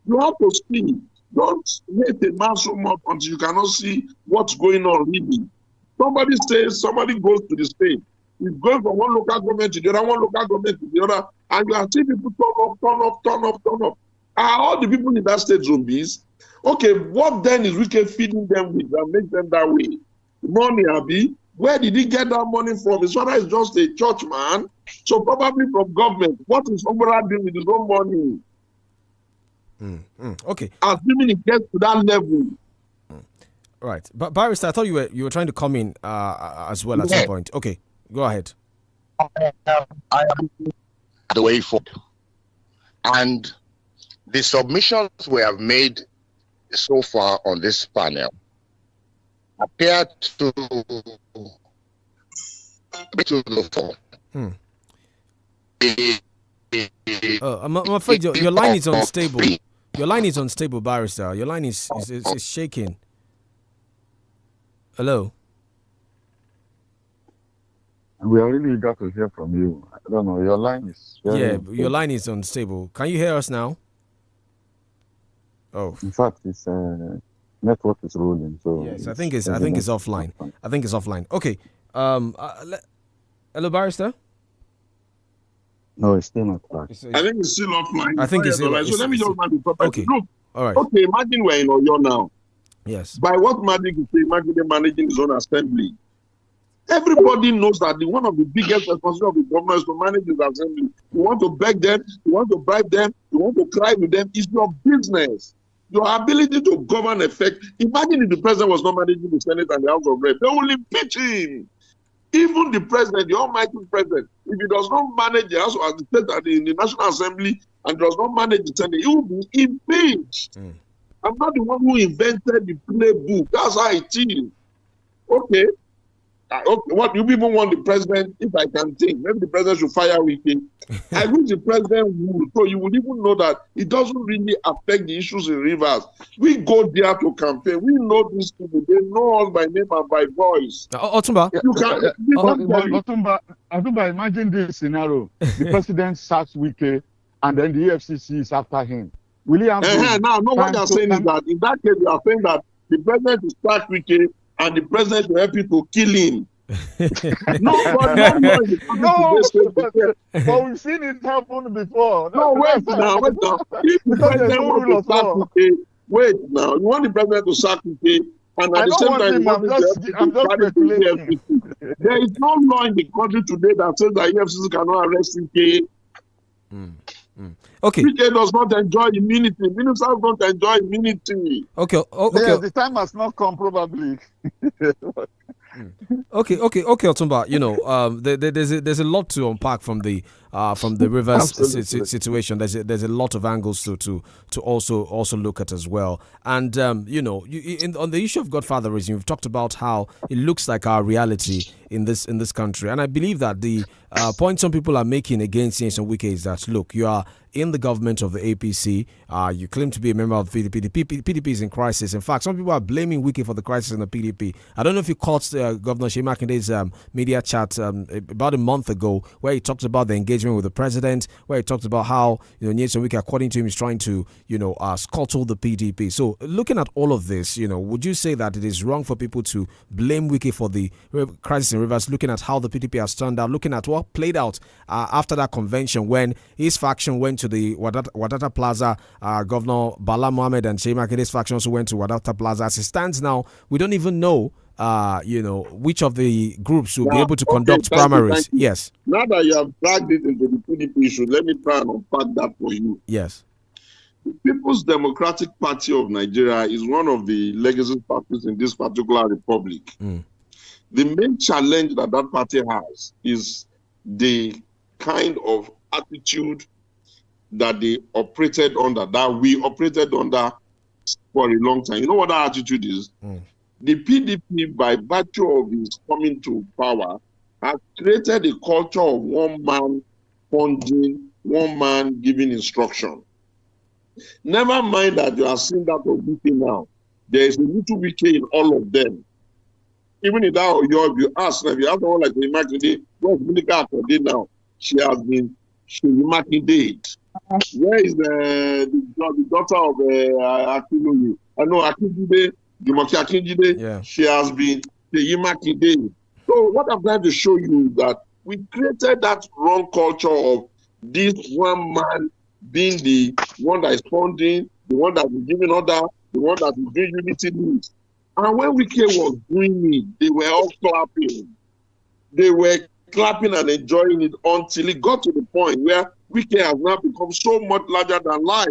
D: You have to see. Don't hate a man so much until you cannot see what's going on really. Somebody says, somebody goes to the state. He's going from one local government to the other, one local government to the other, and you are seeing people turn up. Are all the people in that state zombies? Okay, what then is Wike feeding them with that makes them that way? Money, Abi. Where did he get that money from? His father is just a church man, so probably from government. What is Obara doing with his own money?
B: Okay.
D: Assuming it gets to that level.
B: Right, but Barrister, I thought you were trying to come in as well at some point. Okay, go ahead.
U: I am the way forward, and the submissions we have made so far on this panel appear to be to the fore.
B: I'm afraid your line is unstable. Your line is unstable, Barrister. Your line is shaking. Hello.
C: We are really eager to hear from you. I don't know. Your line is
B: your line is unstable. Can you hear us now? Oh.
C: In fact, it's network is rolling. So
B: yes, I think it's offline. I think it's offline. Okay. Hello, Barrister.
C: No, it's still not back.
D: I think it's still offline.
B: I think it's still
D: offline. So let me just make it
B: okay.
D: Look,
B: all right.
D: Okay, imagine we're in Oyo now.
B: Yes.
D: By what magic you say, imagine them managing his own assembly. Everybody knows that one of the biggest responsibilities of the government is to manage his assembly. You want to beg them, you want to bribe them, you want to cry with them. It's your business. Your ability to govern effect. Imagine if the president was not managing the Senate and the House of Reps. They will impeach him. Even the president, the almighty president, if he does not manage the House of the State and the National Assembly and does not manage the Senate, he will be impeached. I'm not the one who invented the playbook. That's how it is. Okay. What you people want the president, if I can think, maybe the president should fire Wike. I wish the president would, so you would even know that it doesn't really affect the issues in rivers. We go there to campaign. We know these people. They know us by name and by voice.
B: Otumba.
C: Otumba, imagine this scenario. The president sacks Wike and then the EFCC is after him. Will he have
D: now, what you're saying is that in that case, you are saying that the president will sack Wike and the president will help you to kill him.
C: No, but we've seen it happen before.
D: No, wait now. If the president wants to sack Wike, wait now. You want the president to sack Wike, and at the same time, I'm just speculating. There is no law in the country today that says that EFCC cannot arrest Wike.
B: Okay.
D: Wike does not enjoy immunity. Ministers don't enjoy immunity.
B: Okay.
C: Yes, the time has not come, probably.
B: Okay, Otumba. There's a lot to unpack from the Rivers situation. There's a lot of angles to also look at as well. And on the issue of godfatherism, you've talked about how it looks like our reality in this country. And I believe that the point some people are making against Nyesom Wike is that, look, you are in the government of the APC. You claim to be a member of the PDP. The PDP is in crisis. In fact, some people are blaming Wike for the crisis in the PDP. I don't know if you caught Governor Shemakind's media chat about a month ago, where he talked about the engagement with the president, where he talked about how Nyesom Wike, according to him, is trying to scuttle the PDP. So, looking at all of this, would you say that it is wrong for people to blame Wike for the crisis in Rivers? Looking at how the PDP has turned out, looking at what played out after that convention when his faction went to the Wadata Plaza, Governor Bala Mohammed and Shemakind's faction also went to Wadata Plaza. As it stands now, we don't even know which of the groups will be able to conduct primaries. Yes.
D: Now that you have dragged it into the PDP issue, let me try and unpack that for you.
B: Yes.
D: The People's Democratic Party of Nigeria is one of the legacy parties in this particular republic. The main challenge that party has is the kind of attitude that they operated under, that we operated under for a long time. You know what that attitude is? The PDP, by virtue of its coming to power, has created a culture of one man funding, one man giving instruction. Never mind that you are seeing that of Wike now. There is a little Wike in all of them. Even in that, if you ask someone like Iyimmakinde, where's Monica Akande now? She has been Iyimmakinde. Where is the daughter of Akinloye? I know Akinjide, Jumoke Akinjide.
B: Yeah.
D: She has been Iyimmakinde. So what I'm trying to show you is that we created that wrong culture of this one man being the one that is funding, the one that is giving order, the one that is doing unity needs. And when Wike was doing it, they were all clapping. They were clapping and enjoying it until it got to the point where Wike has now become so much larger than life.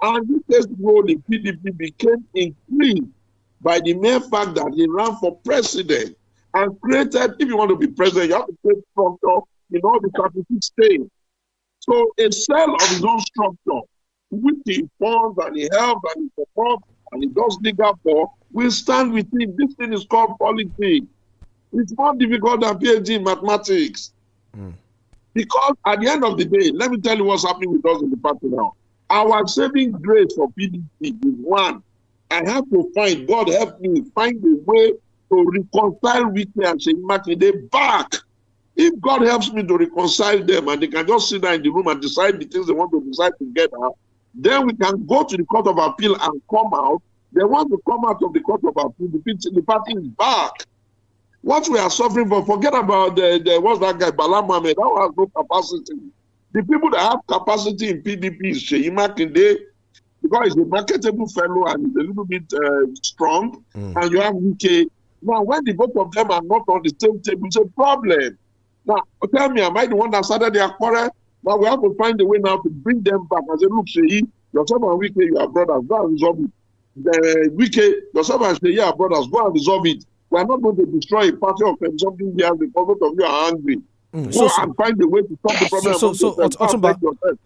D: And Wike's role in PDP became increased by the mere fact that he ran for president and created, if you want to be president, you have to create structure in all the 36 states. So a cell of his own structure, which he funds and he helps and he supports and he does dig up for, will stand with him. This thing is called politics. It's more difficult than PhD in mathematics. Because at the end of the day, let me tell you what's happening with us in the party now. Our saving grace for PDP is one. I have to find, God help me, find a way to reconcile Wike and Iyimmakinde back. If God helps me to reconcile them and they can just sit down in the room and decide the things they want to decide together, then we can go to the Court of Appeal and come out. They want to come out of the Court of Appeal, the party is back. What we are suffering for, forget about what's that guy, Bala Mohammed, that has no capacity. The people that have capacity in PDP is Iyimmakinde, because he's a marketable fellow and he's a little bit strong, and you have Wike. Now, when the both of them are not on the same table, it's a problem. Now, tell me, am I the one that started their quarrel? Now, we have to find a way now to bring them back and say, look, Sheyi, yourself and Wike, you are brothers, go and resolve it. Wike, yourself and Sheyi are brothers, go and resolve it. We are not going to destroy a party of something here because both of you are angry. Go and find a way to stop the problem.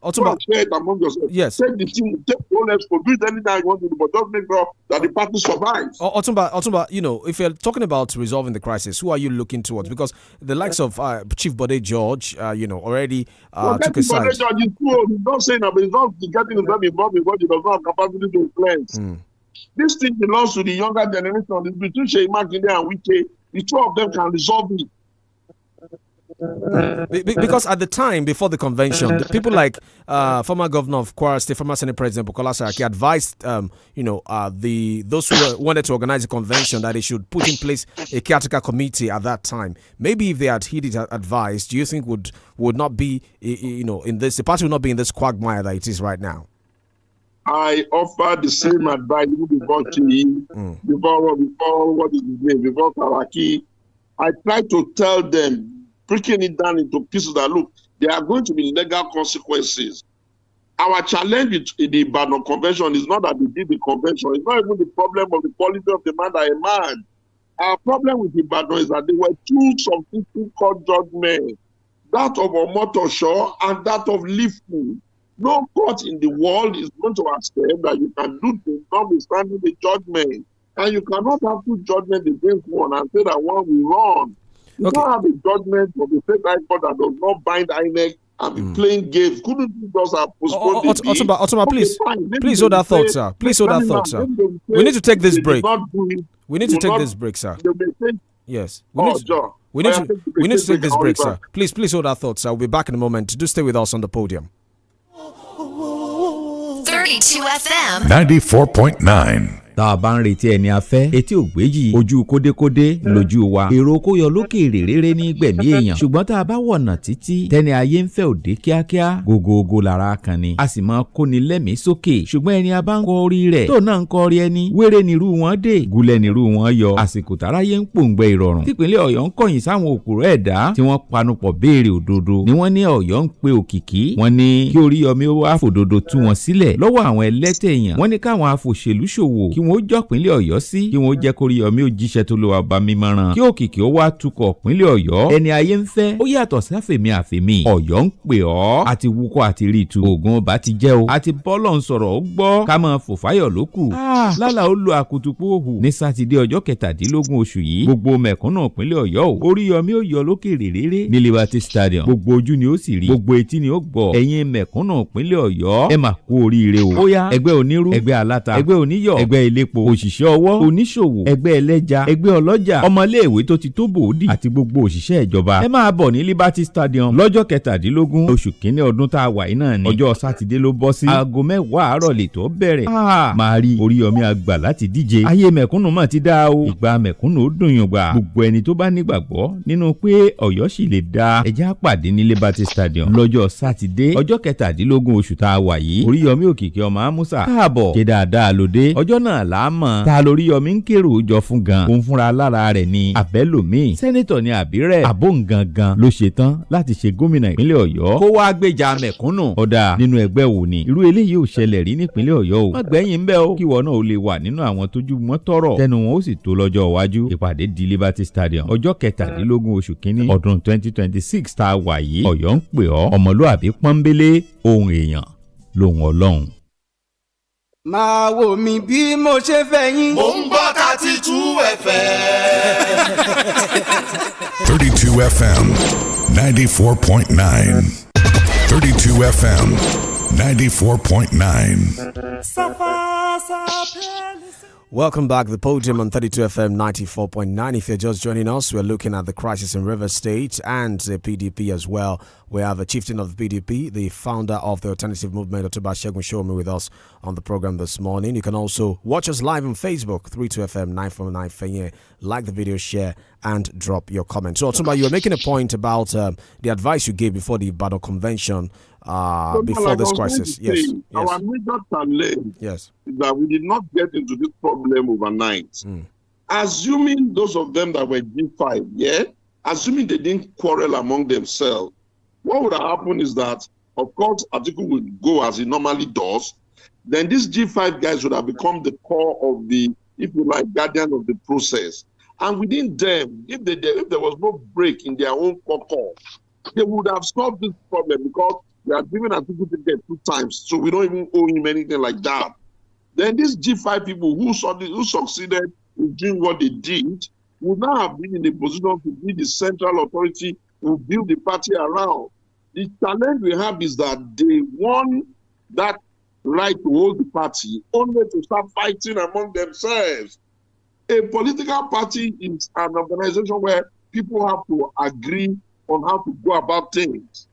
D: Otumba, share it among yourselves.
B: Yes.
D: Take the team, take the whole expo, do it anything you want to do, but just make sure that the party survives.
B: Otumba, if you're talking about resolving the crisis, who are you looking towards? Because the likes of Chief Bode George, already took a side.
D: Bode George is too old. He's not saying that, but he's not getting himself involved in what he does not have capacity to influence. This thing belongs to the younger generation. It's between Iyimmakinde and Wike. The two of them can resolve it.
B: Because at the time before the convention, the people like former governor of Kwara State, former Senate President Bukola Saraki advised those who wanted to organize a convention that they should put in place a caretaker committee at that time. Maybe if they had heeded advice, do you think would not be in this, the party would not be in this quagmire that it is right now?
D: I offered the same advice before Chiyi, before Saraki. I tried to tell them, breaking it down into pieces that, look, there are going to be legal consequences. Our challenge in the Ibadan Convention is not that we did the convention. It's not even the problem of the quality of the man that emerged. Our problem with Ibadan is that there were two substitute court judgments, that of Omotosho and that of Lifu. No court in the world is going to accept that you can do things notwithstanding the judgment. And you cannot have two judgments against one and say that one will run. You don't have a judgment of the state high court that does not bind INEC and be playing games. Couldn't you just have postponed the deal?
B: Otumba, please hold that thought, sir. Please hold that thought, sir. We need to take this break. We need to take this break, sir. Yes. We need to take this break, sir. Please hold that thought, sir. We'll be back in a moment. Do stay with us on the podium.
T: 32 FM
A: 94.9.
V: tá a bá ń retí ẹni afẹ́ etí ògbéjì ojú kódékódé lójú wa èrò kó yọ lókèèrè rere ní gbẹ̀mí èèyàn ṣùgbọ́n tá a bá wọ̀nà títí tẹ́ni ayé ń fẹ́ òde kíákíá gògògò lára kan ni a sì máa kóni lẹ́mìí sókè ṣùgbọ́n ẹni a bá ń kọ orí rẹ̀ tó náà ń kọ orí ẹni wéré nírú wọn dé gúlẹ̀ nírú wọn yọ àsìkò táráyé ń pòǹgbẹ ìrọ̀rùn típínlẹ̀ Ọ̀yọ́ ń kọ̀yìn sáwọn òkúrò ẹ̀dá tí wọ́n panupọ̀ béèrè òdodo ni wọ́n ní Ọ̀yọ́ ń pe òkìkí wọ́n ní kí Oríyọmí ó wá fòdodo tú wọn sílẹ̀ lọ́wọ́ àwọn ẹlẹ́tẹ̀ èèyàn wọ́n ní káwọn afòṣèlú ṣòwò kí wọ́n jọ́pínlẹ̀ Ọ̀yọ́ sí kí wọ́n jẹ́ k'Oríyọmí ó jíṣẹ́ tó lọ́wọ́ bá mi mọ́ràn kí òkìkí ó wá tukọ̀ pínlẹ̀ Ọ̀yọ́ ẹni ayé ń fẹ́ ó yàtọ̀ sáfèmí àfèmí Ọ̀yọ́ ń pè ọ́ àti wúkọ́ àti rítu oògùn ọba ti jẹ́ o àti bọ́lọ̀ ń sọ̀rọ̀ ó gbọ́ ká máa fòfáyọ̀ lókù lálà ó lo àkùtùpó òhù ní sátidé ọjọ́ 17 oṣù yìí gbogbo mẹ̀kúnnù pínlẹ̀ Ọ̀yọ́ o Oríyọmí ó yọ lókèrè réré ní Liberty Stadium gbogbo ojú ni ó sì rí gbogbo etí ni ó gbọ́ ẹ̀yin mẹ̀kúnnù pínlẹ̀ Ọ̀yọ́ ẹ mà kú oríire o ó yá ẹgbẹ́ onírú ẹgbẹ́ aláta ẹgbẹ́ oníyọ̀ ẹgbẹ́ elépo òṣìṣẹ́ ọwọ́ oníṣòwò ẹgbẹ́ ẹlẹ́ja ẹgbẹ́ ọlọ́jà ọmọléèwé tó ti tó bòódì àti gbogbo òṣìṣẹ́ ìjọba ẹ máa bọ̀ ní Liberty Stadium lọ́jọ́ 17 oṣù kínní ọdún tá a wà yìí náà ni ọjọ́ sátidé ló bọ́ sí aago 10 àárọ̀ lè tó bẹ̀rẹ̀ máa rí Oríyọmí àgbà láti díje ayé mẹ̀kúnnù mà ti dá o ìgbà mẹ̀kúnnù ó dùn yàn gbà gbogbo ẹni tó bá nígbàgbọ́ nínú pé Ọ̀yọ́ sì lè dá ẹjẹ́ àpàdé ní Liberty Stadium lọ́jọ́ sátidé ọjọ́ 17 oṣù tá a wà yìí Oríyọmí òkìkí ọmọ Amusa káàbọ̀ ṣe dáadáa lóde ọjọ́ náà làá mọ̀ ta lóríyọmí ń kérò jọ fún gan òun fúnra lára rẹ̀ ni àbẹ́lòmíì sẹ́nitọ̀ ni àbírẹ̀ àbóǹgangan ló ṣe tán láti ṣe gómìnà ìpínlẹ̀ Ọ̀yọ́ kó wá gbèjà mẹ̀kúnnù ọ̀dà nínú ẹgbẹ́ wò ni irú eléyìí ò ṣẹlẹ̀ rí nípínlẹ̀ Ọ̀yọ́ o má gbẹ̀yìn bẹ́ẹ̀ o kíwọ náà ó lè wà nínú àwọn tójú wọn tọrọ tẹnu wọn ó sì tó lọ́jọ́ iwájú ìpàdé di Liberty Stadium ọjọ́ 17 oṣù kínní ọdún 2026 tá a wà yìí Ọ̀yọ́ ń pè ọ́ ọmọlúàbí pọ́nbélé ohun èèyàn lóhun Ọlọ́run.
W: máa wò mí bí mo ṣe fẹ́ yín.
X: mo ń gbọ́ 32 FM.
A: 32 FM 94.9. 32 FM 94.9.
B: Welcome back to the Podium on 32 FM 94.9. If you're just joining us, we're looking at the crisis in Rivers State and the PDP as well. We have a chieftain of the PDP, the founder of the alternative movement, Dr. 𝐶𝐈𝐒 Show Me, with us on the program this morning. You can also watch us live on Facebook, 32 FM 949 Fenye. Like the video, share, and drop your comments. So, Otumba, you were making a point about the advice you gave before the Ibadan convention. Before this crisis, yes.
D: Our major challenge is that we did not get into this problem overnight. Assuming those of them that were G5, assuming they didn't quarrel among themselves, what would have happened is that, of course, Atiku would go as he normally does. Then these G5 guys would have become the core of the, if you like, guardian of the process. And within them, if there was no break in their own core, they would have solved this problem because they are giving Atiku ticket 2 times, so we don't even owe him anything like that. Then these G5 people who succeeded in doing what they did would now have been in a position to be the central authority who build the party around. The challenge we have is that they won that right to hold the party only to start fighting among themselves. A political party is an organization where people have to agree on how to go about things.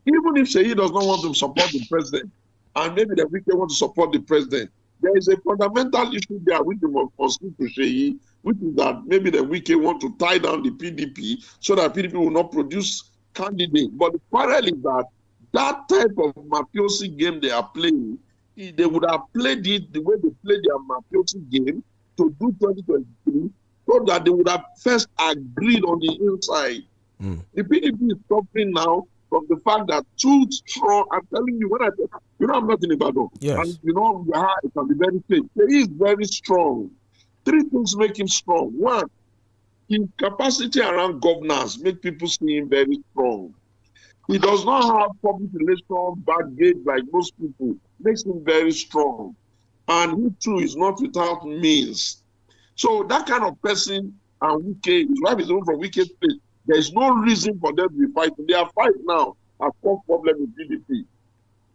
D: Even if 𝐶𝐈𝐒 does not want to support the president, and maybe the �WIKE want to support the president, there is a fundamental issue there which we must concede to 𝐶𝐈𝐒, which is that maybe the �WIKE want to tie down the PDP so that PDP will not produce candidates. But the parallel is that that type of mafiosi game they are playing, they would have played it the way they played their mafiosi game to do 2023, so that they would have first agreed on the inside. The PDP is suffering now from the fact that 2 strong, I'm telling you, when I'm not in Ibadan, and it can be very safe. He is very strong. Three things make him strong. One, his capacity around governance make people see him very strong. He does not have public relations baggage like most people. Makes him very strong. And he too is not without means. So that kind of person and Wike, his wife is even from Wike's place. There is no reason for them to be fighting. They are fighting now at core problem with PDP.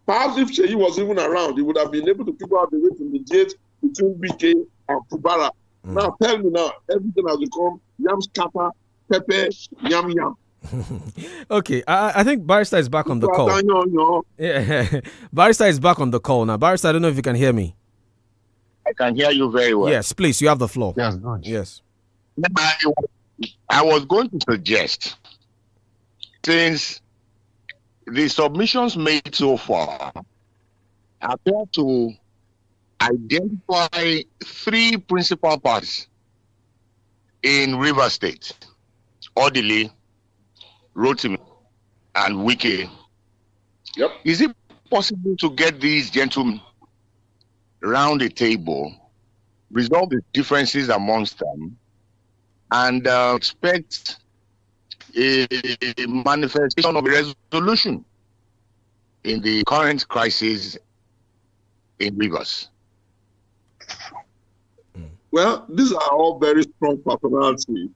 D: Perhaps if Sheyi was even around, he would have been able to figure out the way to mediate between Wike and Fubara. Now tell me now, everything has become yam scatter, pepper, yam yam.
B: Okay, I think Barrister is back on the call. Yeah, Barrister is back on the call now. Barrister, I don't know if you can hear me.
U: I can hear you very well.
B: Yes, please, you have the floor.
U: Yes, good.
B: Yes.
U: I was going to suggest, since the submissions made so far appear to identify three principal parties in Rivers State: Odili, Rotimi, and Wike.
D: Yep.
U: Is it possible to get these gentlemen round the table, resolve the differences amongst them, and expect a manifestation of a resolution in the current crisis in Rivers?
D: Well, these are all very strong personalities.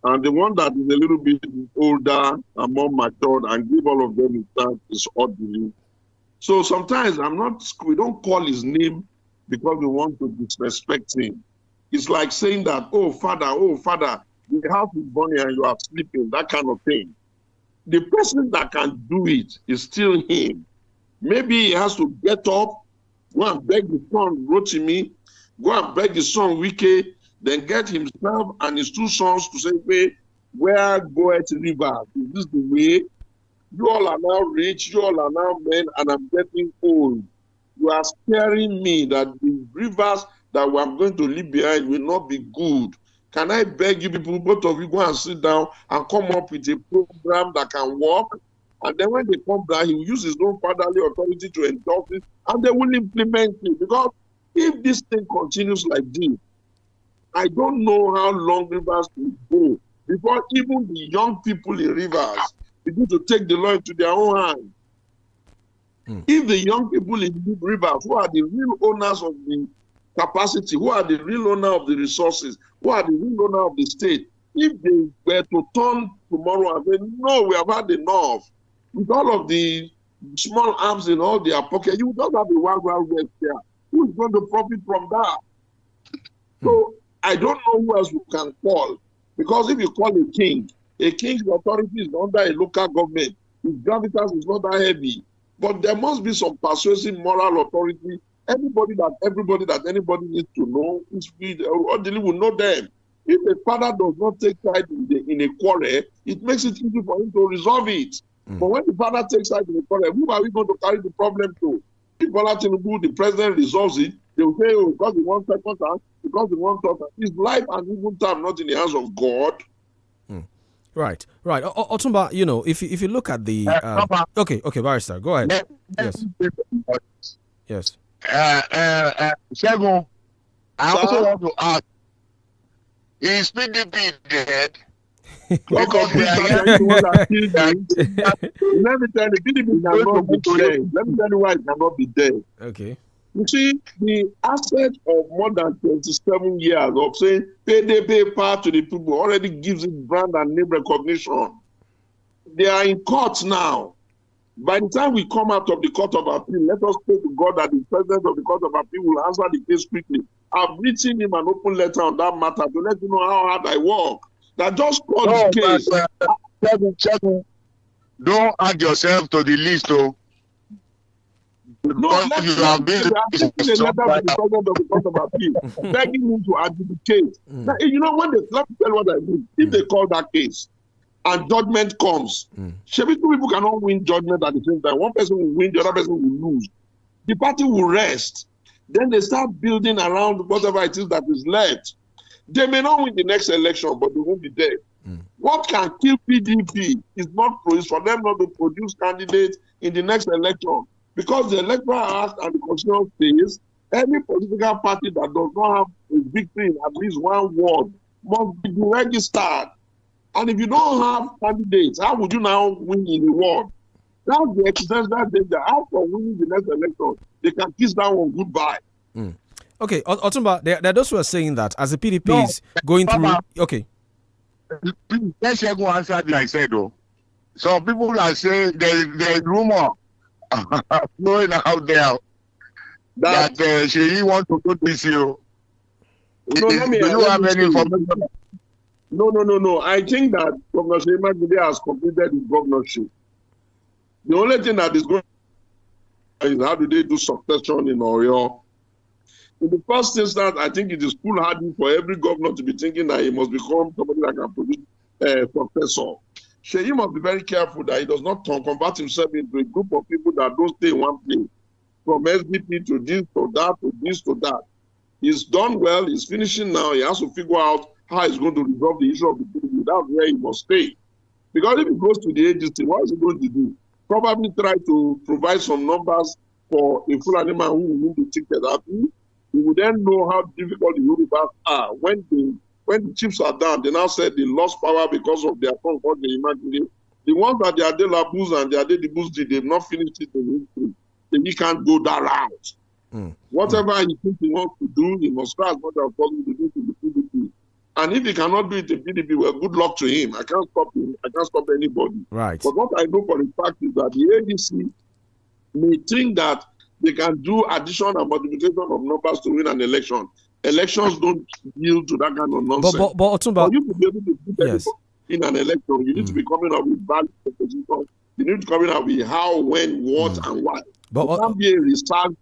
D: And the one that is a little bit older and more matured and give all of them a chance is Odili. So sometimes we don't call his name because we want to disrespect him. It's like saying that, oh father, the house is burning and you are sleeping, that kind of thing. The person that can do it is still him. Maybe he has to get up, go and beg his son Rotimi, go and beg his son Wike, then get himself and his two sons to say, hey, where goeth Rivers? Is this the way? You all are now rich, you all are now men, and I'm getting old. You are scaring me that the rivers that we are going to leave behind will not be good. Can I beg you people, both of you, go and sit down and come up with a program that can work? And then when they come down, he will use his own fatherly authority to endorse it, and they will implement it. Because if this thing continues like this, I don't know how long Rivers will go before even the young people in Rivers begin to take the law into their own hands. If the young people in Rivers, who are the real owners of the capacity, who are the real owner of the resources, who are the real owner of the state, if they were to turn tomorrow and say, no, we have had enough, with all of the small arms in all their pocket, you don't have the Wild West there. Who is going to profit from that? So I don't know who else you can call. Because if you call a king's authority is under a local government. His gravitas is not that heavy. But there must be some persuasive moral authority. Everybody that anybody needs to know, Odili will know them. If a father does not take side in a quarrel, it makes it easy for him to resolve it. But when the father takes side in a quarrel, who are we going to carry the problem to? If Bola Tinubu, the president, resolves it, they will say, oh, because he wants second time, because he wants third time. His life and even time not in the hands of God.
B: Right. Otumba, if you look at the okay, Barrister, go ahead. Yes.
U: Segun, I also want to ask: is PDP dead? Because
D: let me tell you, PDP cannot be dead. Let me tell you why it cannot be dead.
B: Okay.
D: You see, the asset of more than 27 years of saying pay power to the people already gives it brand and name recognition. They are in court now. By the time we come out of the Court of Appeal, let us pray to God that the President of the Court of Appeal will answer the case quickly. I've written him an open letter on that matter to let you know how hard I work. That just call the case.
U: Check. Don't add yourself to the list, though.
D: No, you have been a letter to the President of the Court of Appeal, begging him to adjudicate. Now, when let me tell you what I mean. If they call that case and judgment comes, two people cannot win judgment at the same time. One person will win, the other person will lose. The party will rest. Then they start building around whatever it is that is left. They may not win the next election, but they won't be there. What can kill PDP is for them not to produce candidates in the next election. Because the Electoral Act and the Constitution says Any political party that does not have a victory in at least one ward must be registered. And if you don't have candidates, how would you now win in the ward? That's the existential danger. After winning the next election, they can kiss that one goodbye.
B: Okay, Otumba, there are those who are saying that as the PDP is going through. Okay.
U: Let's go answer what I said, though. Some people are saying there's rumor flowing out there that she wants to go this year.
D: Do you have any information? No. I think that Governor Sheyi has completed his governorship. The only thing that is going on is how do they do succession in Oyo? In the first instance, I think it is foolhardy for every governor to be thinking that he must become somebody that can produce a successor. Sheyi must be very careful that he does not convert himself into a group of people that don't stay in one place. From SDP to this to that to this to that. He's done well, he's finishing now. He has to figure out how he's going to resolve the issue of the people. That's where he must stay. Because if he goes to the agency, what is he going to do? Probably try to provide some numbers for a full animal who will need the ticket. He will then know how difficult the Yorubas are. When the chiefs are down, they now said they lost power because of their phone call. They imagine the ones that they are Delabus and they are Dedibus did, they've not finished it in history. So he can't go that route. Whatever he thinks he wants to do, he must try as much as possible to do to the PDP. And if he cannot do it in PDP, well, good luck to him. I can't stop him. I can't stop anybody.
B: Right.
D: But what I know for a fact is that the ADC may think that they can do addition and multiplication of numbers to win an election. Elections don't yield to that kind of nonsense.
B: But Otumba,
D: for you to be able to do that in an election, you need to be coming up with valid propositions. You need to come up with how, when, what, and why. But it can't be a research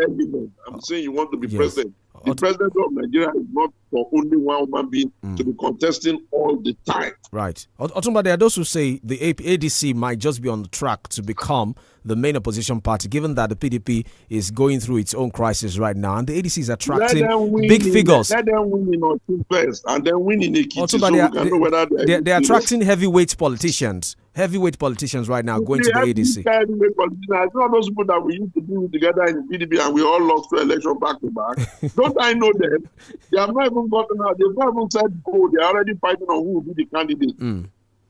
D: element. I'm saying you want to be president. The president of Nigeria is not for only one human being to be contesting all the time.
B: Right. Otumba, there are those who say the ADC might just be on the track to become the main opposition party, given that the PDP is going through its own crisis right now, and the ADC is attracting big figures.
D: Let them win in Osun first, and then win in Ekiti, so we can know whether
B: they're attracting heavyweight politicians right now going to the ADC.
D: I know those people that we used to do together in the PDP and we all lost the election back to back. Don't I know them? They have not even gotten out. They've not even said go. They're already fighting on who will be the candidate.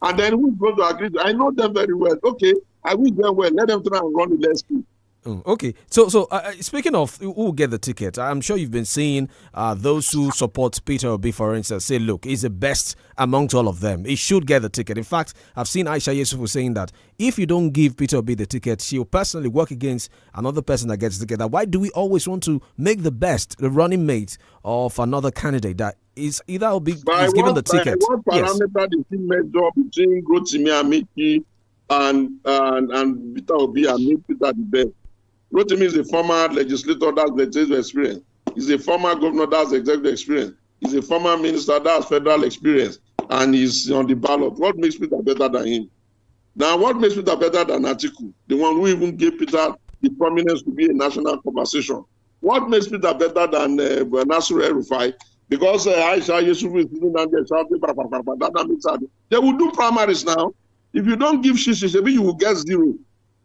D: And then who's going to agree? I know them very well. Okay, I wish them well. Let them try and run the next week.
B: Okay, so speaking of who will get the ticket, I'm sure you've been seeing those who support Peter Obi, for instance, say, look, he's the best amongst all of them. He should get the ticket. In fact, I've seen Aisha YUSUF saying that if you don't give Peter Obi the ticket, she'll personally work against another person that gets the ticket. Why do we always want to make the best the running mate of another candidate that is either Obi is given the ticket?
D: By what parameter the team measure between 𝐒𝐈𝐒 and Peter Obi and make Peter the best? Rotimi is a former legislator that's legislative experience. He's a former governor that's executive experience. He's a former minister that's federal experience. And he's on the ballot. What makes Peter better than him? Now, what makes Peter better than Atiku? The one who even gave Peter the prominence to be a national conversation. What makes Peter better than Nasir El-Rufai? Because Aisha YUSUF is sitting down there shouting, they will do primaries now. If you don't give Shishi, maybe you will get 0.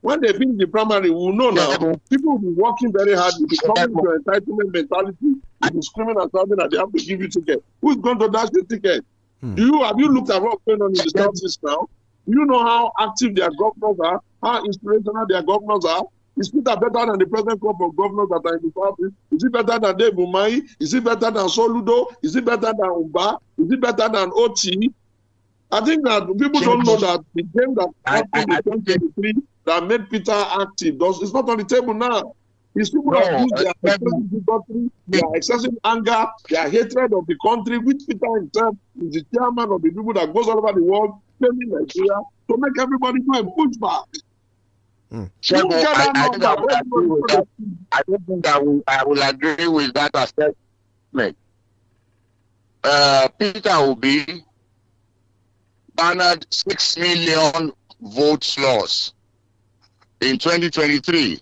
D: When they finish the primary, we will know now. People will be working very hard. Will be coming to entitlement mentality. Will be screaming and shouting that they have to give you ticket. Who's going to dash the ticket? Have you looked at what's going on in the Southeast now? Do you know how active their governors are? How inspirational their governors are? Is Peter better than the present crop of governors that are in the Southeast? Is he better than Dave Umahi? Is he better than Soludo? Is he better than Umba? Is he better than OT? I think that people don't know that the game that happened in 2023 that made Peter active, it's not on the table now. These people have used their excessive anger, their hatred of the country, which Peter himself is the chairman of the people that goes all over the world, claiming Nigeria, to make everybody do a pushback.
U: I don't think I will agree with that assessment. Peter Obi garnered 6 million votes lost in 2023.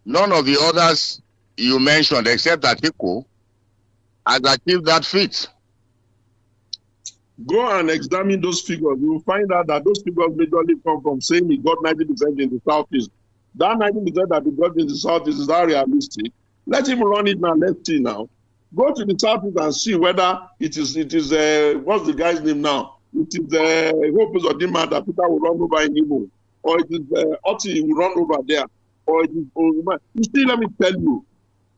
U: None of the others you mentioned, except Atiku, has achieved that feat.
D: Go and examine those figures. You will find out that those figures majorly come from saying he got 90% in the Southeast. That 90% that he got in the Southeast is not realistic. Let him run it now. Let's see now. Go to the southeast and see whether it is what's the guy's name now? It is Hope Uzodinma that Peter will run over in Imo, or it is Oti will run over there, or it is you see, let me tell you,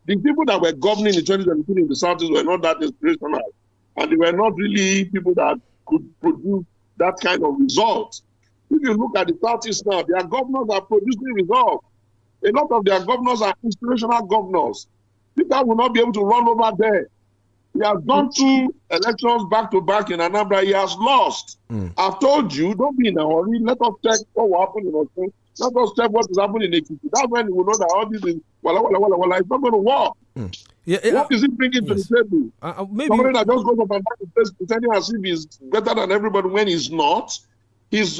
D: the people that were governing in 2017 in the southeast were not that inspirational, and they were not really people that could produce that kind of result. If you look at the southeast now, their governors are producing results. A lot of their governors are inspirational governors. Peter will not be able to run over there. He has gone through elections back to back in Anambra. He has lost. I've told you, don't be in a hurry. Let us check what will happen in Osun. Let us check what is happening in Ekiti. That's when we will know that all this is wala. It's not going to work. What is he bringing to the table?
B: Maybe
D: somebody that just goes up and down the pretending as if he's better than everybody when he's not. His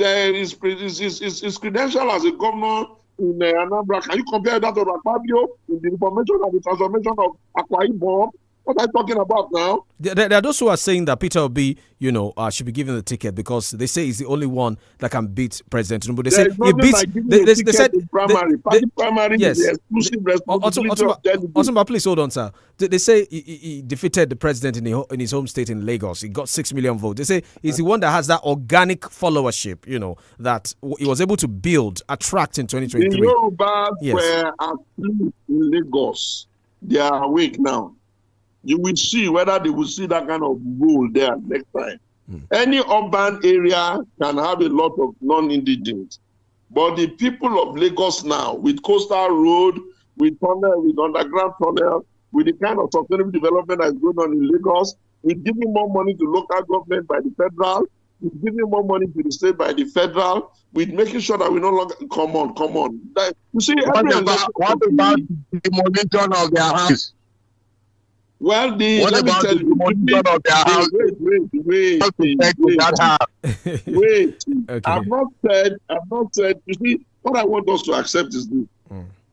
D: credential as a governor in Anambra, can you compare that to Akpabio in the information and the transformation of 𝐒𝐈𝐒? What are you talking about now?
B: There are those who are saying that Peter Obi, should be given the ticket because they say he's the only one that can beat President Tinubu. They say he beats. They said
D: primary. Primary is the exclusive responsibility of delegates.
B: Otunba, please hold on, sir. They say he defeated the president in his home state in Lagos. He got 6 million votes. They say he's the one that has that organic followership. That he was able to attract in 2023.
D: The Yorubas were asleep in Lagos. They are awake now. You will see whether they will see that kind of rule there next time. Any urban area can have a lot of non-indigenous. But the people of Lagos now, with coastal road, with tunnel, with underground tunnel, with the kind of sustainable development that is going on in Lagos, with giving more money to local government by the federal, with giving more money to the state by the federal, with making sure that we no longer come on. You see,
U: what about the demolition of their house?
D: Well, let me tell you, wait. Okay. I've not said, you see, what I want us to accept is this.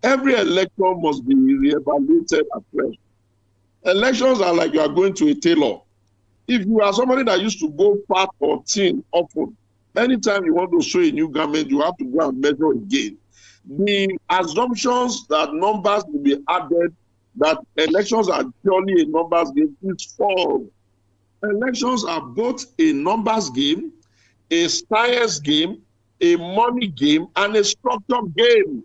D: Every election must be reevaluated afresh. Elections are like you are going to a tailor. If you are somebody that used to go fat or thin often, anytime you want to show a new garment, you have to go and measure again. The assumptions that numbers will be added, that elections are purely a numbers game, is false. Elections are both a numbers game, a science game, a money game, and a structured game.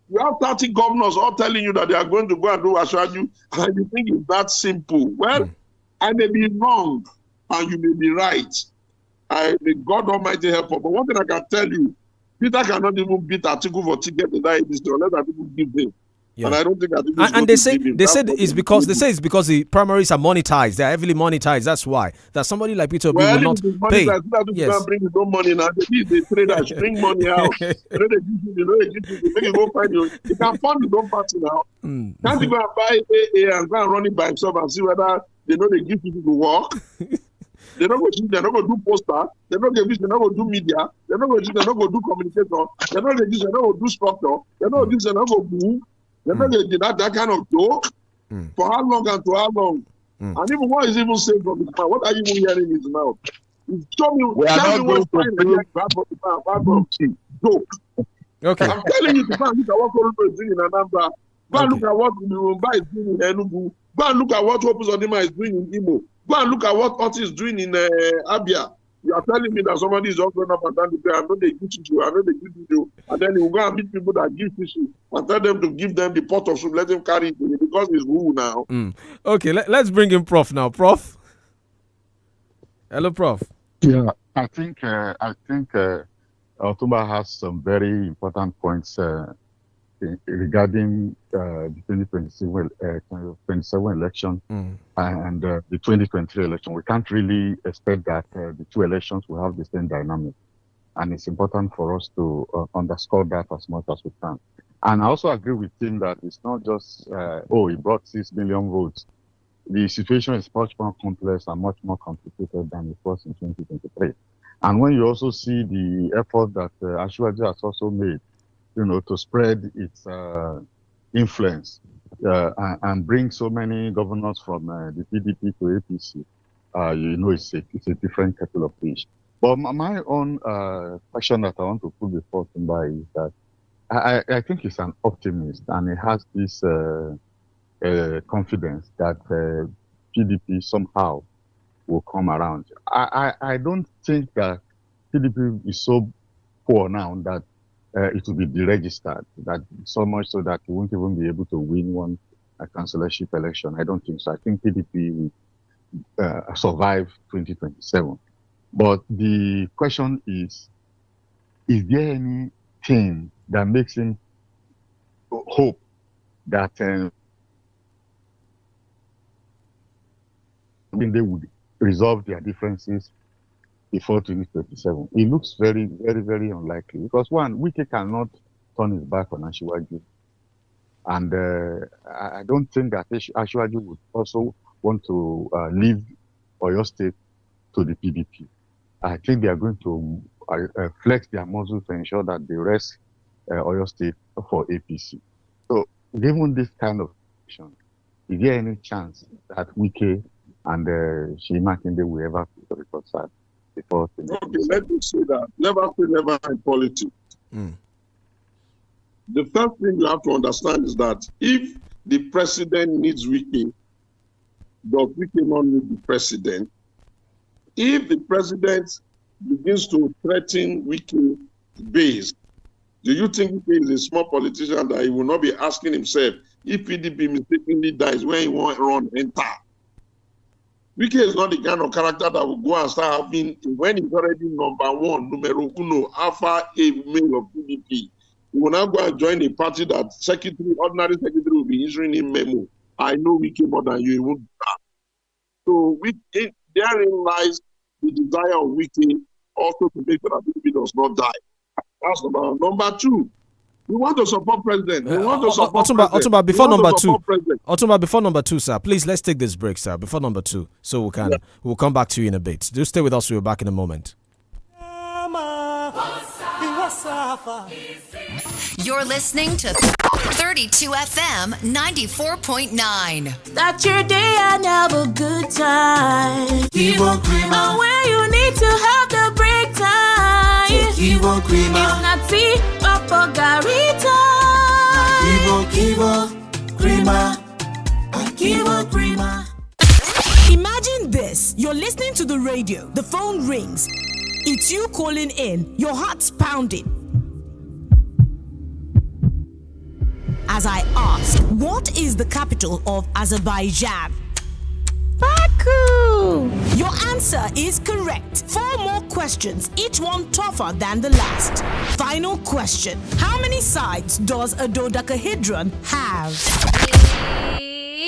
D: You have 30 governors all telling you that they are going to go and do Ashwaju, and you think it's that simple. Well, I may be wrong, and you may be right. May God Almighty help us. But one thing I can tell you, Peter cannot even beat Atiku for ticket in that edition unless Atiku give them. Yeah. And I don't think
B: and they say it's because the primaries are monetized. They are heavily monetized. That's why that somebody like Peter Obi will not pay.
D: Yes. Bring his own money now. They traders bring money out. They make it go find you. He can fund his own party now. Can't he go and buy AA and go and run it by himself and see whether they know they give people to work? They're not going to do poster. They're not going to do media. They're not going to do communication. They're not going to do structure. They're not going to move. They're not going to do that kind of joke. For how long and to how long? And even what is even saying from his mouth? What are you even hearing in his mouth? Tell me what's joke.
B: Okay.
D: I'm telling you to go and look at what Korodo is doing in Anambra. Go and look at what Mumbai is doing in Enugu. Go and look at what Hope Uzodinma is doing in Imo. Go and look at what Oti is doing in Abia. You are telling me that somebody is just going up and down the I know they give you, I know they give you, and then you will go and meet people that give you and tell them to give them the pot of soup, let them carry it because it's who now.
B: Okay, let's bring in Prof now. Prof? Hello, Prof.
C: Yeah, I think Otunba has some very important points regarding the 2027 election and the 2023 election. We can't really expect that the two elections will have the same dynamic. And it's important for us to underscore that as much as we can. And I also agree with him that it's not just, he brought 6 million votes. The situation is much more complex and much more complicated than it was in 2023. And when you also see the effort that Ashwaji has also made, to spread its influence and bring so many governors from the PDP to APC, it's a different kettle of fish. But my own question that I want to put before Tumba is that I think he's an optimist and he has this confidence that PDP somehow will come around. I don't think that PDP is so poor now that it will be deregistered, that so much so that we won't even be able to win one councillorship election. I don't think so. I think PDP will survive 2027. But the question is there anything that makes him hope that they would resolve their differences before 2027? It looks very, very, very unlikely because one, Wike cannot turn his back on Asiwaju. And I don't think that Asiwaju would also want to leave Oyo State to the PDP. I think they are going to flex their muscle to ensure that they rest Oyo State for APC. So, given this kind of situation, is there any chance that Wike and Seyi Makinde will ever reconcile before?
D: Okay, let me say that. Never say never in politics. The first thing you have to understand is that if the president needs Wike, does Wike not need the president? If the president begins to threaten Wike base, do you think Wike is a small politician that he will not be asking himself if PDP mistakenly dies when he won't run enter? Wike is not the kind of character that will go and start having, when he's already numero uno, alpha a male of PDP. He will now go and join a party that ordinary secretary will be issuing him memo. I know Wike more than you, he won't do that. So therein lies the desire of Wike also to make sure that PDP does not die. That's number one. Number two, we want to support president. We want to support
B: Otumba, before number two. Otumba, before number two, sir. Please, let's take this break, sir. Before number two, so we'll come back to you in a bit. Do stay with us. We'll be back in a moment.
T: You're listening to 32 FM 94.9.
K: Start your day and have a good time.
X: Kivo Krima.
K: And where you need to have the break time.
X: Kivo Krima.
K: If not see, Papa Garita.
X: Kivo Krima. Kivo Krima.
K: Imagine this. You're listening to the radio. The phone rings. It's you calling in. Your heart's pounding. As I ask, what is the capital of Azerbaijan? Baku! Your answer is correct. 4 more questions, each one tougher than the last. Final question. How many sides does a dodecahedron have?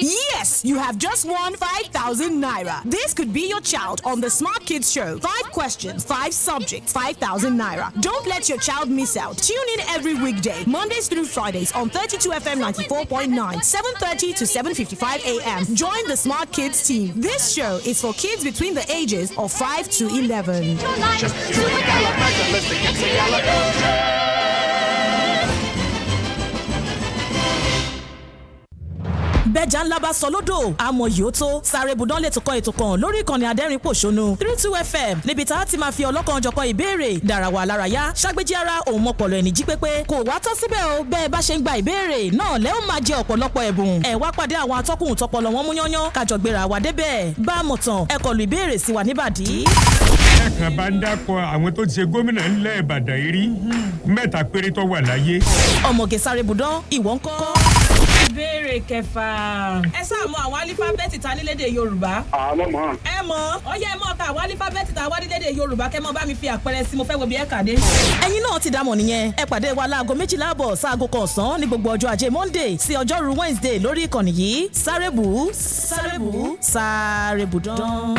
K: Yes, you have just won 5,000 naira. This could be your child on the Smart Kids Show. 5 questions, 5 subjects, 5,000 naira. Don't let your child miss out. Tune in every weekday, Mondays through Fridays on 32 FM 94.9, 7:30 to 7:55 a.m. Join the Smart Kids team. This show is for kids between the ages of 5 to 11. bẹ́jà ńlá bá sọ lódò àmọ́ yóò tó sáré budán lè tukọ̀ ètò kan lórí ìkànnì adẹ́rìn-pòṣónú 32 FM níbi tá a ti máa fi ọlọ́kan-ò-jọ̀kan ìbéèrè dára wà lárayá ṣàgbéjì ara òun mọ̀pọ̀lọ̀ ẹni jí pépé kò wá tán síbẹ̀ o bẹ́ẹ̀ bá ṣe ń gba ìbéèrè náà lẹ́ ó máa jẹ ọ̀pọ̀lọpọ̀ ẹ̀bùn ẹ wá pàdé àwọn atọ́kùn tọpọlọ wọn mú yányán kájọ gbéra wa débẹ̀ bá a mọ̀ tán ẹ kọlu ìbéèrè sí wa níbàdí.
F: ẹ̀kan bá ń dákọ̀ àwọn tó ti ṣe gómìnà ńlẹ̀ Ìbàdàn yìí rí mẹ́ta péré tó wà láyé.
K: ọmọge sáré budán ìwọ ńkọ́.
G: ìbéèrè kẹfà. ẹ sáà mọ àwọn alífábẹ́ẹ̀tì ta nílédè Yorùbá.
R: àmọ́ mọ́.
G: ẹ mọ̀ ó yẹ mọ̀ ká àwọn alífábẹ́ẹ̀tì ta wá nílédè Yorùbá kẹ́ mọ́ bá mi fi àpẹẹrẹ sí mo fẹ́ wo bí ẹ kàdé.
K: ẹ̀yin náà ti dámọ̀ nìyẹn ẹ pàdé wa láago 12:00 sáago 1 ọ̀sán ní gbogbo ọjọ́ Ajé Monday sí ọjọ́rú Wednesday lórí ìkànnì yìí sáré budán.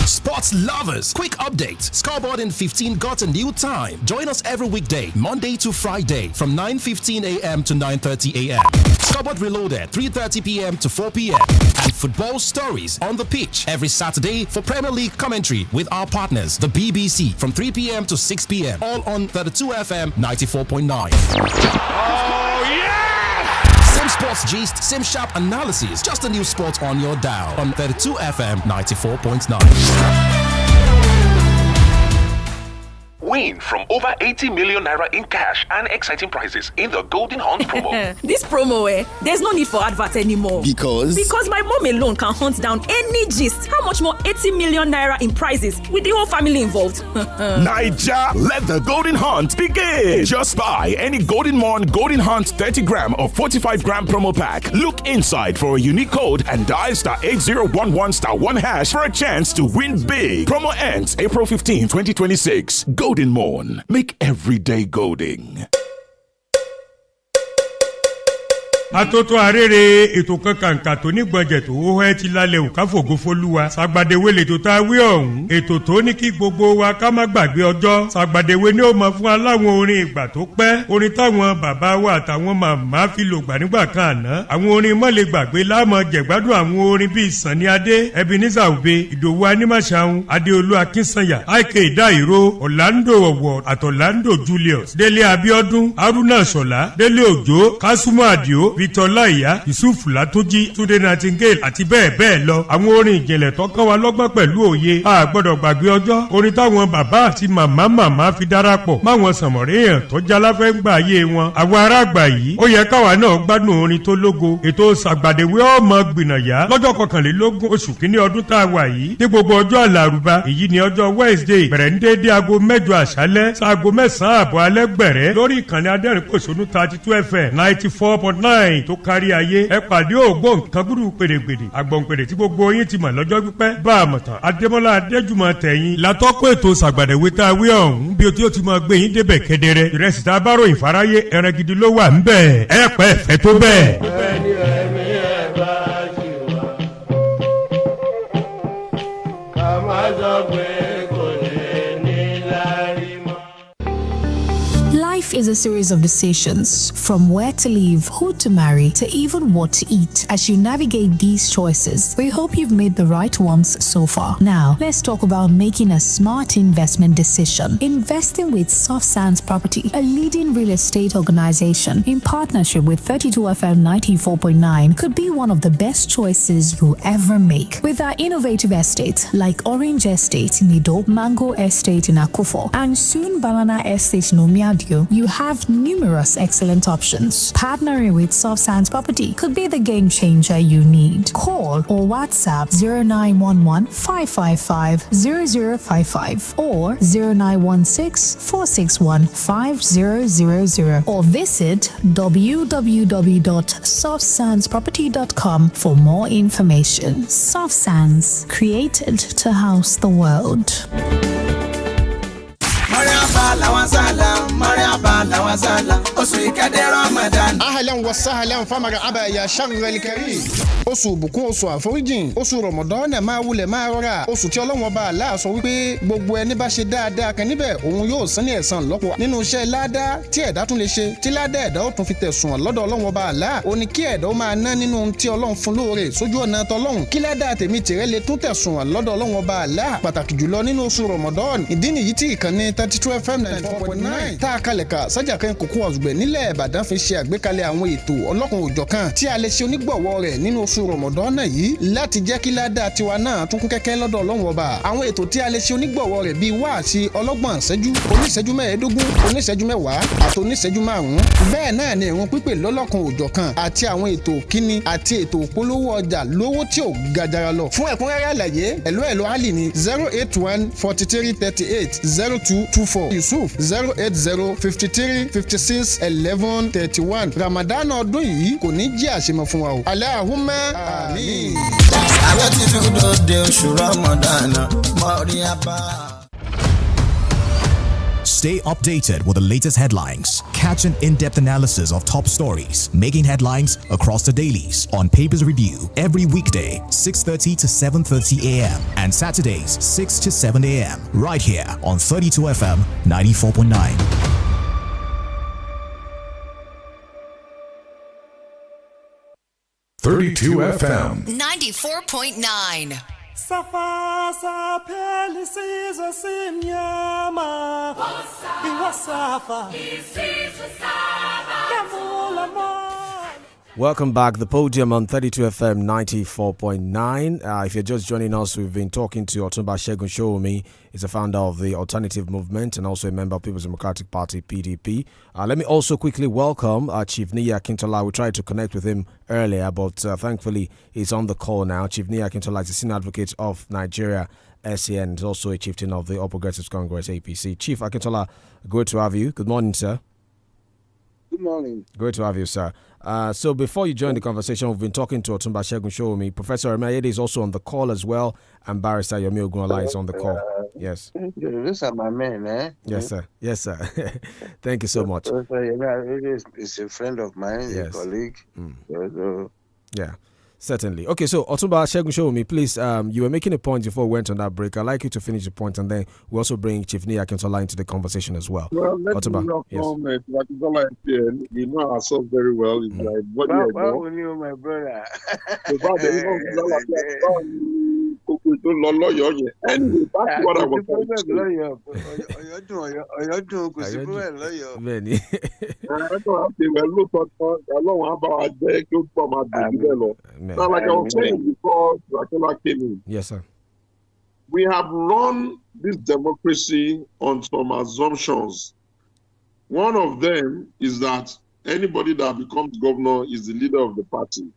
H: Sports lovers, quick update. Scoreboard in 15 got a new time. Join us every weekday, Monday to Friday, from 9:15 a.m. to 9:30 a.m. Scoreboard Reloaded, 3:30 p.m. to 4 p.m. And football stories on the pitch every Saturday for Premier League commentary with our partners, the BBC, from 3 p.m. to 6 p.m. All on 32 FM 94.9.
R: Oh, yeah!
H: Same sports gist, same sharp analysis. Just a new sport on your dial on 32 FM 94.9.
I: win from over 80 million naira in cash and exciting prizes in the Golden Hunt promo.
K: This promo, there's no need for advert anymore.
S: Because
K: my mom alone can hunt down any gist. How much more 80 million naira in prizes with the whole family involved?
E: Naija, let the Golden Hunt begin. Just buy any Golden Morn Golden Hunt 30 gram or 45 gram promo pack. Look inside for a unique code and dial *8011*1# for a chance to win big. Promo ends April 15, 2026. Golden Morn. Make every day golden.
F: Atótó arére ètò kankan tó ní gbọ̀njẹ̀ tó hó ti lálẹ́ òkà fògo fólúwa Sàgbàdéwé lètò tá a wí ọ̀hún ètò tó ní kí gbogbo wa ká má gbàgbé ọjọ́ Sàgbàdéwé ni ó máa fún aláwọn orin ìgbà tó pẹ́ orin táwọn bàbá wa àtàwọn màmá fi lò gbà nígbà kan àná àwọn orin mọ́lẹ̀ gbàgbé láàmú jẹ̀gbádùn àwọn orin bíi Sànní Adé Ebenezer Obey Ìdòwú Anímàṣàun Adéolú Akínsànyà 𝐾𝐈𝐒 Orlando Ọ̀wọ̀ àtọ̀lando Julius Délé Abíọ́dún Haruna Ṣọlá Délé Òjó Kásùmù Àdìó Victor Láìyá Yusuf Látúnjí Túndé Nightingale àti bẹ́ẹ̀ bẹ́ẹ̀ lọ àwọn orin ìjìnlẹ̀ tó kọ́ wa lọ́gbọ́n pẹ̀lú òye a gbọ́dọ̀ gbàgbé ọjọ́ orin táwọn bàbá àti màmá fi darapọ̀ máwọn sànmọ̀réyàn tó jaláfẹ́ ń gbà ayé wọn àwọn ará àgbà yìí ó yẹ káwa náà gbádùn orin tó lógo ètò Sàgbàdéwé ọmọ gbìnàyà lọ́jọ́ 21 oṣù kínní ọdún tá a wà yìí ní gbogbo ọjọ́ àlàrúbá èyí ni ọjọ́ Wednesday bẹ̀rẹ̀ ní déédéé aago 8 àṣálẹ́ sáago 9 àbọ̀ alẹ́ gbẹ̀rẹ́ lórí ìkànnì adẹ́rìnpòṣónú 32 FM 94.9 tó kárí ayé ẹ pàdé ògbóǹkan gbúdú pèrègbèrè àgbọ̀npèrè tí gbogbo yín ti mọ̀ lọ́jọ́ pípẹ́ bá a mọ̀ tán Adémọ́lá Adéjùmọ̀ tẹ̀yìn látọ́kọ̀ ètò Sàgbàdéwé tá a wí ọ̀hún bí o tí ó ti máa gbé yín débẹ̀ kedere ìrẹsì tá a bá ròyìn fáráyé ẹran gidi ló wà ń bẹ̀ ẹ pẹ́ fẹ́ tó bẹ́ẹ̀.
J: Life is a series of decisions, from where to live, who to marry, to even what to eat. As you navigate these choices, we hope you've made the right ones so far. Now, let's talk about making a smart investment decision. Investing with Soft Sands Property, a leading real estate organization in partnership with 32FM 94.9, could be one of the best choices you'll ever make. With our innovative estates like Orange Estate in Ido, Mango Estate in Akufo, and soon Banana Estate in Omiadio, you have numerous excellent options. Partnering with Soft Sands Property could be the game changer you need. Call or WhatsApp 0911 555 0055 or 0916 461 5000 or visit www.softsandsproperty.com for more information. Soft Sands, created to house the world.
P: Ahlan wa sahlan famarhaba ya shaghal karim. Oṣù bùkún oṣù àforíjìn oṣù Ramadan máa wulẹ̀ máa rọra oṣù tí Ọlọ́run Ọba Allah sọ wípé gbogbo ẹni bá ṣe dáadáa kan níbẹ̀ òun yóò san ní ẹ̀san lọ́pọ̀ nínú iṣẹ́ ládá tí ẹ̀dá tún lè ṣe tí ládá ẹ̀dá ó tún fi tẹ̀sùn lọ́dọ̀ Ọlọ́run Ọba Allah ó ní kí ẹ̀dá ó máa ná nínú tí Ọlọ́run fún lóore sójú ọ̀nà tọlọ́run kí ládá tèmi tìrẹ lè tún tẹ̀sùn lọ́dọ̀ Ọlọ́run Ọba Allah pàtàkì jùlọ nínú oṣù Ramadan ìdí nìyí tí ìkànnì 32 FM 94.9 tá a kalẹ̀ ká sájà kan kókó ọ̀zùgbẹ̀ nílẹ̀ Ìbàdàn fi ṣe àgbékalẹ̀ àwọn ètò ọlọ́kùn òjọ̀kan tí a lè ṣe onígbọ̀wọ́ rẹ̀ nínú oṣù Ramadan náà yìí láti jẹ́ kí ládàá tiwa náà tún kún kẹ́kẹ́ lọ́dọ̀ Ọlọ́run Ọba àwọn ètò tí a lè ṣe onígbọ̀wọ́ rẹ̀ bíi wáàsí ọlọ́gbọ̀n ìṣẹ́jú oníṣẹ́jú mẹ́ẹ̀ẹ́dógún oníṣẹ́jú mẹ́wàá àti oníṣẹ́jú márùn-ún bẹ́ẹ̀ náà ni ìrun pípè lọ́lọ́kùn òjọ̀kan àti àwọn ètò kíní àti ètò ìpolówó ọjà lówó tí ò gajara lọ fún ẹ̀kúnrẹ́rẹ́ àlàyé ẹ̀lọ́ Ali ní 081 43 38 0224 Yusuf 080 53 56 11 31 Ramadan ọdún yìí kò ní jẹ́ àṣemọ fún wa o Allahumma àmín.
O: àwọn tí tún dòde oṣù Ramadan mọ́rí abá.
H: Stay updated with the latest headlines. Catch an in-depth analysis of top stories making headlines across the dailies on Papers Review every weekday 6:30 to 7:30 a.m. and Saturdays 6 to 7 a.m. right here on 32 FM 94.9.
A: FM
T: 94.9.
X: Safa pelisizo simnyama iwasafa isizwe saba yavula
B: Welcome back. The Podium on 32 FM 94.9. If you're just joining us, we've been talking to Otumba Segun Sowunmi. He's a founder of the Alternative Movement and also a member of People's Democratic Party, PDP. Let me also quickly welcome Chief Niyi Akintola. We tried to connect with him earlier, but thankfully he's on the call now. Chief Niyi Akintola is the senior advocate of Nigeria, SCN, and also a chieftain of the All Progressives Congress, APC. Chief Akintola, good to have you. Good morning, sir.
L: Good morning.
B: Great to have you, sir. So before you join the conversation, we've been talking to Otumba Segun Sowunmi. Professor Emayede is also on the call as well, and Barrister Yomi Ogunla is on the call. Yes.
L: These are my men, eh?
B: Yes, sir. Yes, sir. Thank you so much.
L: It's a friend of mine,
B: Yes.
L: a colleague.
B: Yeah. Certainly. Okay, so Otumba Segun Sowunmi, please, you were making a point before we went on that break. I'd like you to finish the point, and then we also bring Chief Niyi Akintola into the conversation as well.
D: Well, let
B: Otumba,
D: me
B: yes.
D: welcome we know ourselves very well. It's like what you know.
L: Well, you, my brother.
D: Anyway, back to what I was
B: Many.
D: Now, like I was saying before Rakola came in,
B: Yes, sir.
D: we have run this democracy on some assumptions. One of them is that anybody that becomes governor is the leader of the party.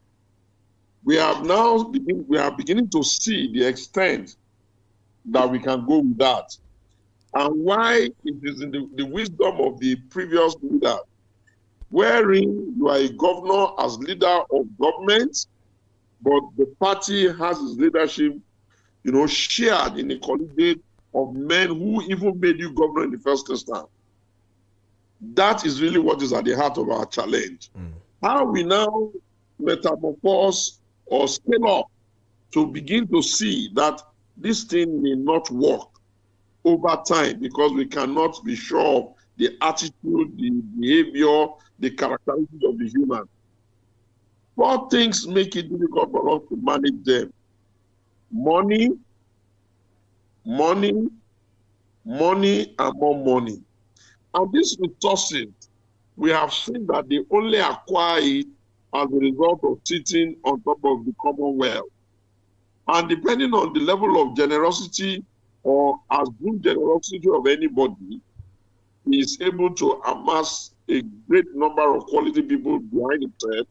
D: We have now beginning to see the extent that we can go with that, and why it is in the wisdom of the previous leader, wherein you are a governor as leader of government, but the party has its leadership, shared in a collegiate of men who even made you governor in the first instance. That is really what is at the heart of our challenge. How we now metamorphose or scale up to begin to see that this thing may not work over time because we cannot be sure of the attitude, the behavior, the characteristics of the human. Four things make it difficult for us to manage them. Money, and more money. And these resources, we have seen that they only acquire it as a result of sitting on top of the Commonwealth. And depending on the level of generosity or assumed generosity of anybody, is able to amass a great number of quality people behind himself.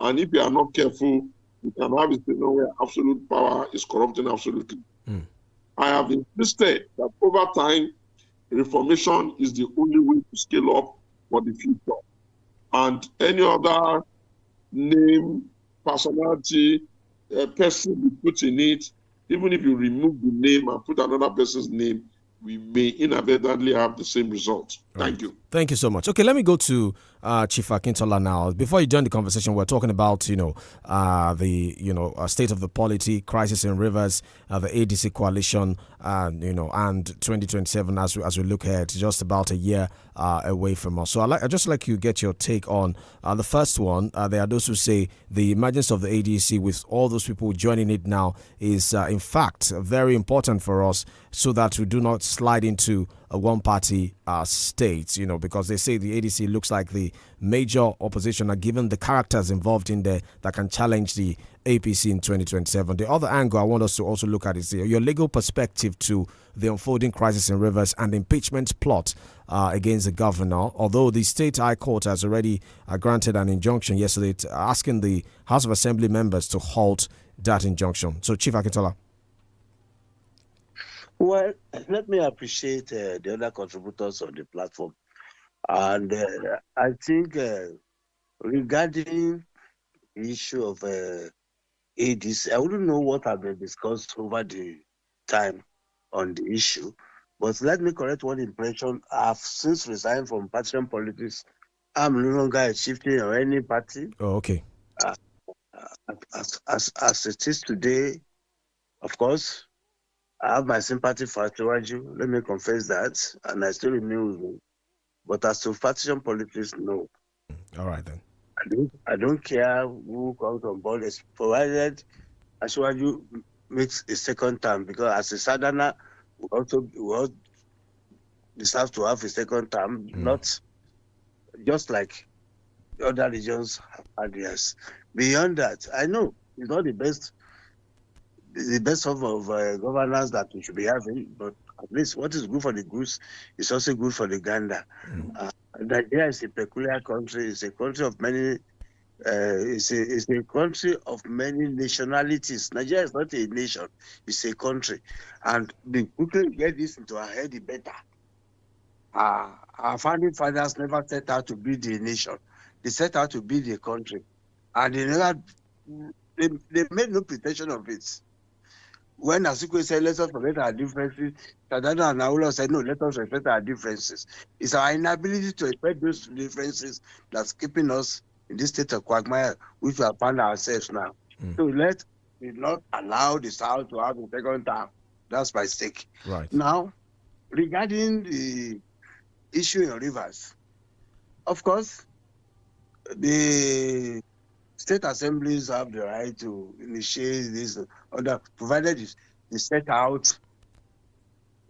D: And if you are not careful, you can have a situation where absolute power is corrupting absolutely. I have insisted that over time, reformation is the only way to scale up for the future. And any other name, personality, person we put in it, even if you remove the name and put another person's name, we may inadvertently have the same result. Thank you.
B: Thank you so much. Okay, let me go to Chief Akintola now. Before you join the conversation, we're talking about the state of the polity, crisis in rivers, the ADC coalition, and 2027 as we look ahead, just about a year away from us. So I'd just like you to get your take on the first one. There are those who say the emergence of the ADC with all those people joining it now is in fact very important for us, so that we do not slide into a one-party state, because they say the ADC looks like the major opposition, and given the characters involved in there that can challenge the APC in 2027. The other angle I want us to also look at is your legal perspective to the unfolding crisis in Rivers and the impeachment plot against the governor, although the state high court has already granted an injunction yesterday asking the House of Assembly members to halt that injunction. So, Chief Akintola.
L: Well, let me appreciate the other contributors on the platform. And I think regarding the issue of ADC, I wouldn't know what have been discussed over the time on the issue, but let me correct one impression. I've since resigned from partisan politics. I'm no longer a chieftain or any party.
B: Oh, okay.
L: As it is today, of course, I have my sympathy for Asiwaju. Let me confess that, and I still remain with him. But as to partisan politics, no.
B: All right then.
L: I don't care who comes on board, provided Asiwaju makes a second term, because as a Southerner, we also deserve to have a second term, not just like other regions have had theirs. Beyond that, I know it's not the best form of governance that we should be having, but at least what is good for the goose is also good for the gander. Nigeria is a peculiar country. It's a country of many. It's a country of many nationalities. Nigeria is not a nation; it's a country, and the quicker we get this into our head, the better. Our founding fathers never set out to build a nation; they set out to build a country, and they made no pretension of it. When Asikwe said, "Let us forget our differences," Tadano and Awolowo said, "No, let us respect our differences." It's our inability to respect those differences that's keeping us in this state of quagmire, which we have found ourselves now. So let's not allow the South to have a second term. That's my stake.
B: Right.
L: Now, regarding the issue in Rivers, of course, the state assemblies have the right to initiate this order, provided they set out,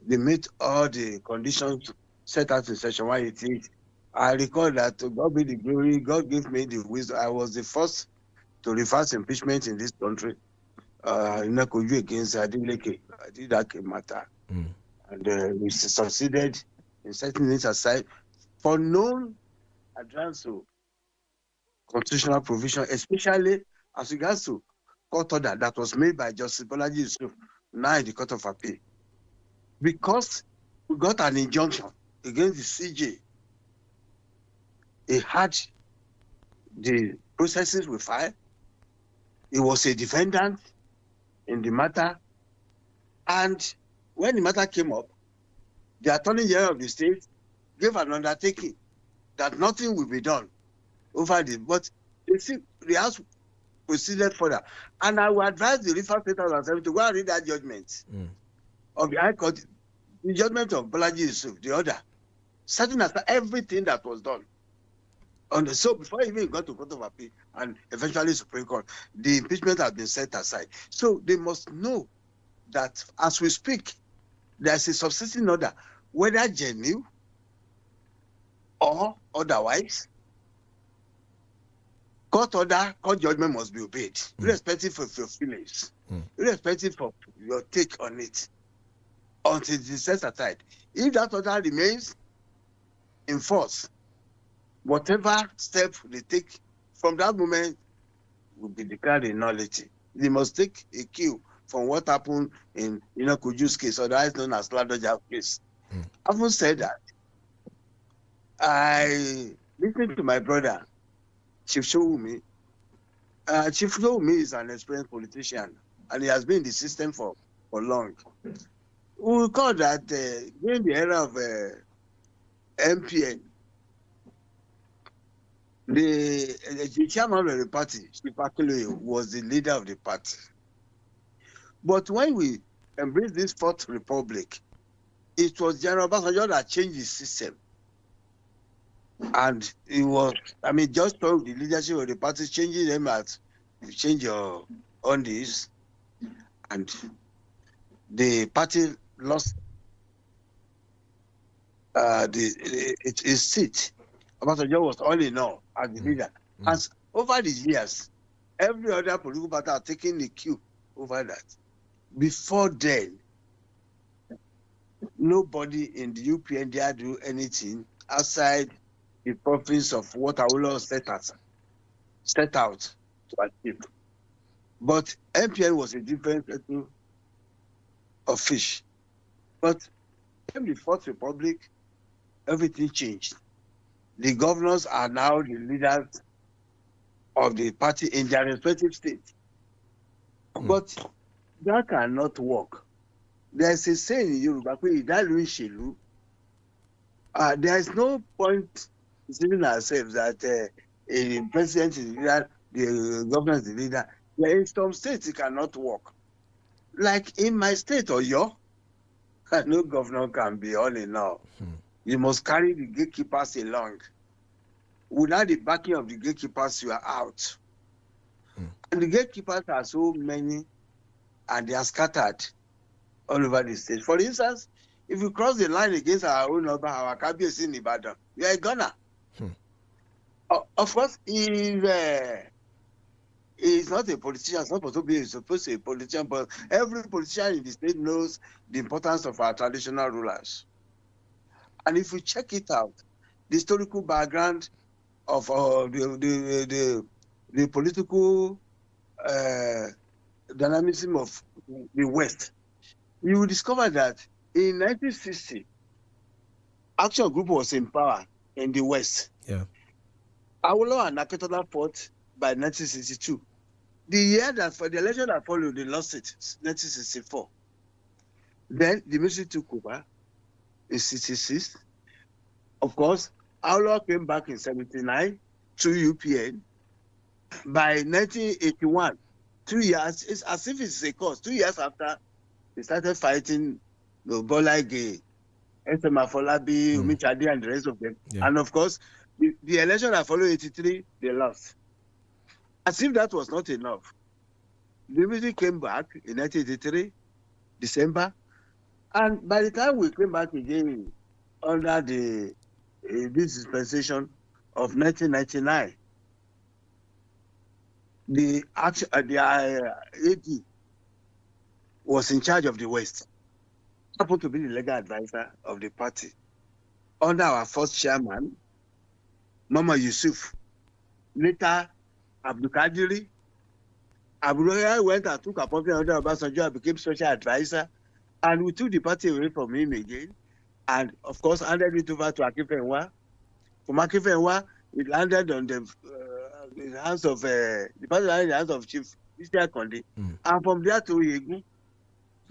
L: they meet all the conditions set out in Section 188. I recall that, to God be the glory, God gave me the wisdom. I was the first to reverse impeachment in this country. 𝐂𝐻𝐿 against 𝐔𝐷𝐿. I did that matter. And we succeeded in setting it aside for known advance to constitutional provision, especially as regards to court order that was made by Justice Bolaji YUSUF, now in the Court of Appeal. Because we got an injunction against the CJ, he had the processes we filed. He was a defendant in the matter. And when the matter came up, the Attorney General of the state gave an undertaking that nothing will be done over this. But the House proceeded further. And I will advise the Rivers State House Assembly to go and read that judgment of the High Court, the judgment of Bolaji YUSUF, the order, setting aside everything that was done. So before even got to Court of Appeal and eventually Supreme Court, the impeachment has been set aside. So they must know that as we speak, there's a subsisting order, whether genuine or otherwise. Court order, court judgment must be obeyed, irrespective of your feelings, irrespective of your take on it, until it is set aside. If that order remains in force, whatever step they take from that moment will be declared a nullity. They must take a cue from what happened in Kuju's case, otherwise known as Ladoja's case. Having said that, I listened to my brother, Chief Showumi. Chief Showumi is an experienced politician, and he has been in the system for long. We recall that during the era of MPN, the chairman of the party, Chief 𝐃𝐈𝐒, was the leader of the party. But when we embraced this Fourth Republic, it was General Obasanjo that changed the system. And it was, just from the leadership of the party changing them as you change your on this, and the party lost its seat. Obasanjo was all in all as the leader. And over the years, every other political party has taken the cue over that. Before then, nobody in the UPN dare do anything outside the province of what Awolowo set out to achieve. But MPN was a different kettle of fish. But in the Fourth Republic, everything changed. The governors are now the leaders of the party in their respective states. But that cannot work. There's a saying in Yoruba, there is no point deceiving ourselves that a president is the leader, the governor is the leader. In some states, it cannot work. Like in my state, Oyo, no governor can be all in all. You must carry the gatekeepers along. Without the backing of the gatekeepers, you are out. And the gatekeepers are so many, and they are scattered all over the state. For instance, if you cross the line against our own number, our Kabiyesi in Ibadan, you are a gunner. Of course, if he's not a politician, he's not supposed to be a politician, but every politician in the state knows the importance of our traditional rulers. And if we check it out, the historical background of the political dynamism of the West, you will discover that in 1960, Action Group was in power in the West.
B: Yeah.
L: Awolowo and Akintola fought by 1962. The year that for the election that followed, they lost it, 1964. Then the military took over in 66. Of course, Awolowo came back in 79 through UPN. By 1981, 2 years, it's as if it's a cause. 2 years after, they started fighting 𝐔𝐈𝐒𝐄𝐑, Afolabi, Umichade, and the rest of them. Yeah. And of course, the election that followed 83, they lost. As if that was not enough. The military came back in 1983, December, and by the time we came back again under this dispensation of 1999, the AD was in charge of the West. Happened to be the legal advisor of the party. Under our first chairman, Mama YUSUF, later Abdul Kadiri, Abdul went and took appointment under Obasanjo and became social advisor, and we took the party away from him again, and of course handed it over to 𝐾𝐈𝐒. From 𝐾𝐈𝐒, it landed on the hands of the party landed in the hands of Chief 𝐔𝐶𝐾𝐑, and from there to Yegu.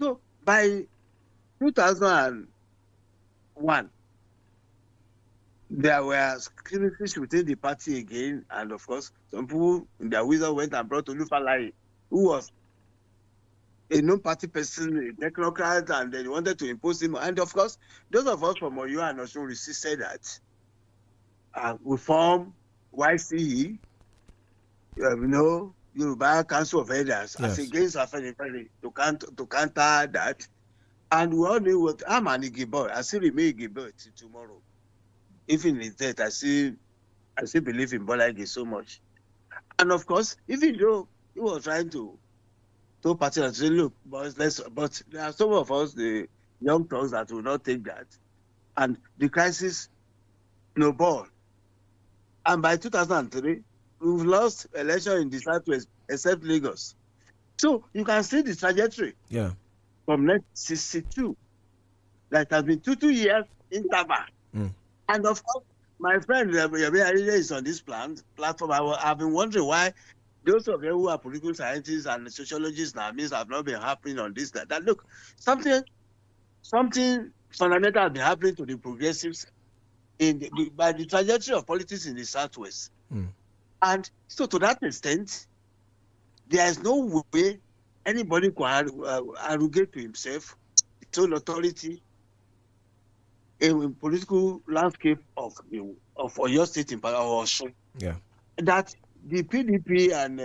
L: So by 2001, there were skirmishes within the party again, and of course, some people in their wisdom went and brought Olufalaye, who was a non-party person, a technocrat, and they wanted to impose him. And of course, those of us from Oyo and Osun resisted that. We formed YCE, Yoruba Council of Elders, as against Afenifere to counter that. And we all knew what I'm an Igbo boy. I still remain Igbo boy till tomorrow. Even in death, I still believe in 𝐷𝐻𝐻 so much. And of course, even though he was trying to party and say, look, but there are some of us, the young thugs, that will not take that. And the crisis snowballed. And by 2003, we've lost election in the Southwest, except Lagos. So you can see the trajectory.
B: Yeah.
L: From 1962. That has been two years interval. And of course, my friend is on this platform. I've been wondering why those of you who are political scientists and sociologists now have not been happening on this. That look, something fundamental has been happening to the progressives by the trajectory of politics in the Southwest. And so to that extent, there is no way anybody could arrogate to himself its own authority in political landscape of Oyo State in Osun. Yeah. That the PDP and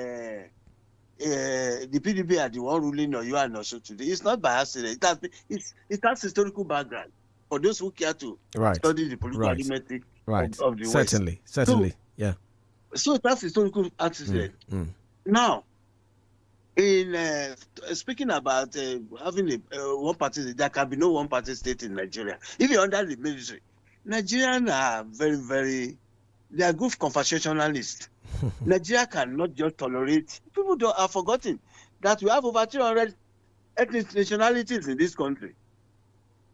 L: the one ruling Oyo and Osun today. It's not by accident. It has historical background for those who care to study the political arithmetic of the West.
B: Certainly. Yeah.
L: So it has historical accident. Now, in speaking about having a one-party state, there can be no one-party state in Nigeria. If you're under the military, Nigerians are very, very, they are good conversationalists. Nigeria cannot just tolerate. People have forgotten that we have over 300 ethnic nationalities in this country.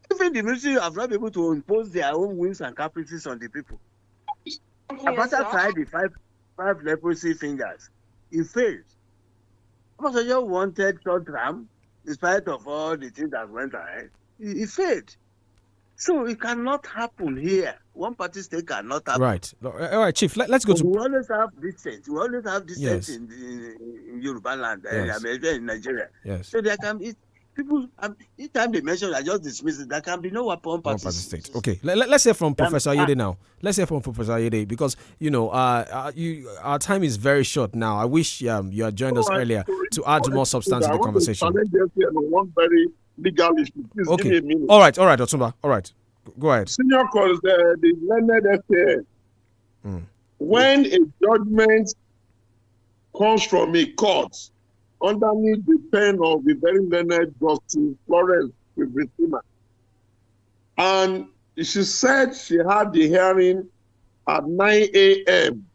L: Even the military have not been able to impose their own whims and caprices on the people. Abacha tried the five leprosy fingers. He failed. Obasanjo wanted third term, in spite of all the things that went ahead. He failed. So it cannot happen here. One party state cannot happen.
B: Right. All right, Chief. Let's go to.
L: We always have dissent. We always have dissent in Yoruba land, in Nigeria.
B: Yes.
L: So there can be people. Each time they mention, I just dismiss it. There can be no one party
B: state. Okay. Let's hear from Professor Ayede now. Let's hear from Professor Ayede because our time is very short now. I wish you had joined us earlier to add more substance to the conversation.
D: One very legal issue. Please give me a minute.
B: All right, Otunba. All right. Go ahead.
D: Senior calls the learned FPN. when a judgment comes from a court underneath the pen of the very learned Justice Florence Christina, and she said she had the hearing at 9 a.m.,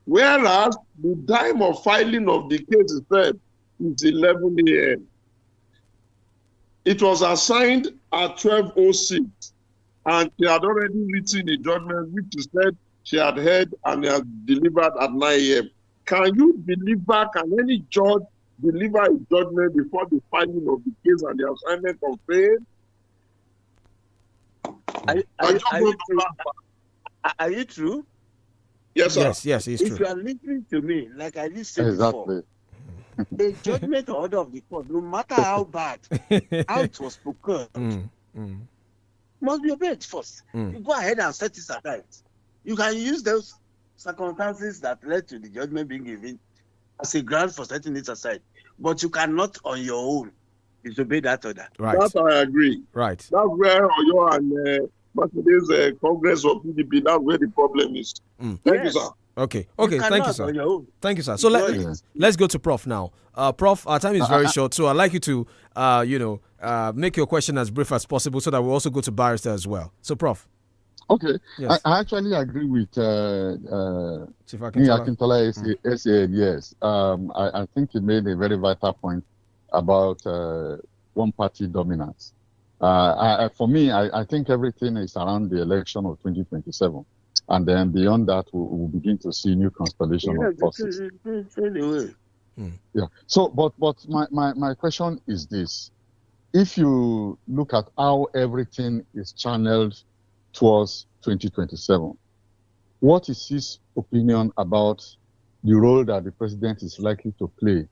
D: whereas the time of filing of the case itself is 11 a.m. It was assigned at 12:06, and she had already written a judgment which she said she had heard and had delivered at 9 a.m. Can you believe that? Can any judge deliver a judgment before the filing of the case and the assignment of bail?
L: Are you true?
D: Yes, sir.
B: Yes, it's true.
L: If you are listening to me, like I did say before, a judgment or order of the court, no matter how bad, how it was spoken, must be obeyed first. You go ahead and set it aside. You can use those circumstances that led to the judgment being given as a ground for setting it aside. But you cannot on your own disobey that order.
B: Right.
D: That I agree.
B: Right.
D: That's where Oyo and today's Congress of PDP, that's where the problem is. Thank you, sir.
B: Okay, thank you, sir. Thank you, sir. So let's go to Prof now. Prof, our time is very short, so I'd like you to, make your question as brief as possible so that we'll also go to Barrister as well. So, Prof.
C: Okay,
B: yes.
C: I actually agree with
B: Chief Akintola.
C: SAN, yes. I think he made a very vital point about one-party dominance. For me, I think everything is around the election of 2027. And then beyond that, we'll begin to see new constellation of forces. Yeah. So, but my question is this: if you look at how everything is channeled towards 2027, what is his opinion about the role that the president is likely to play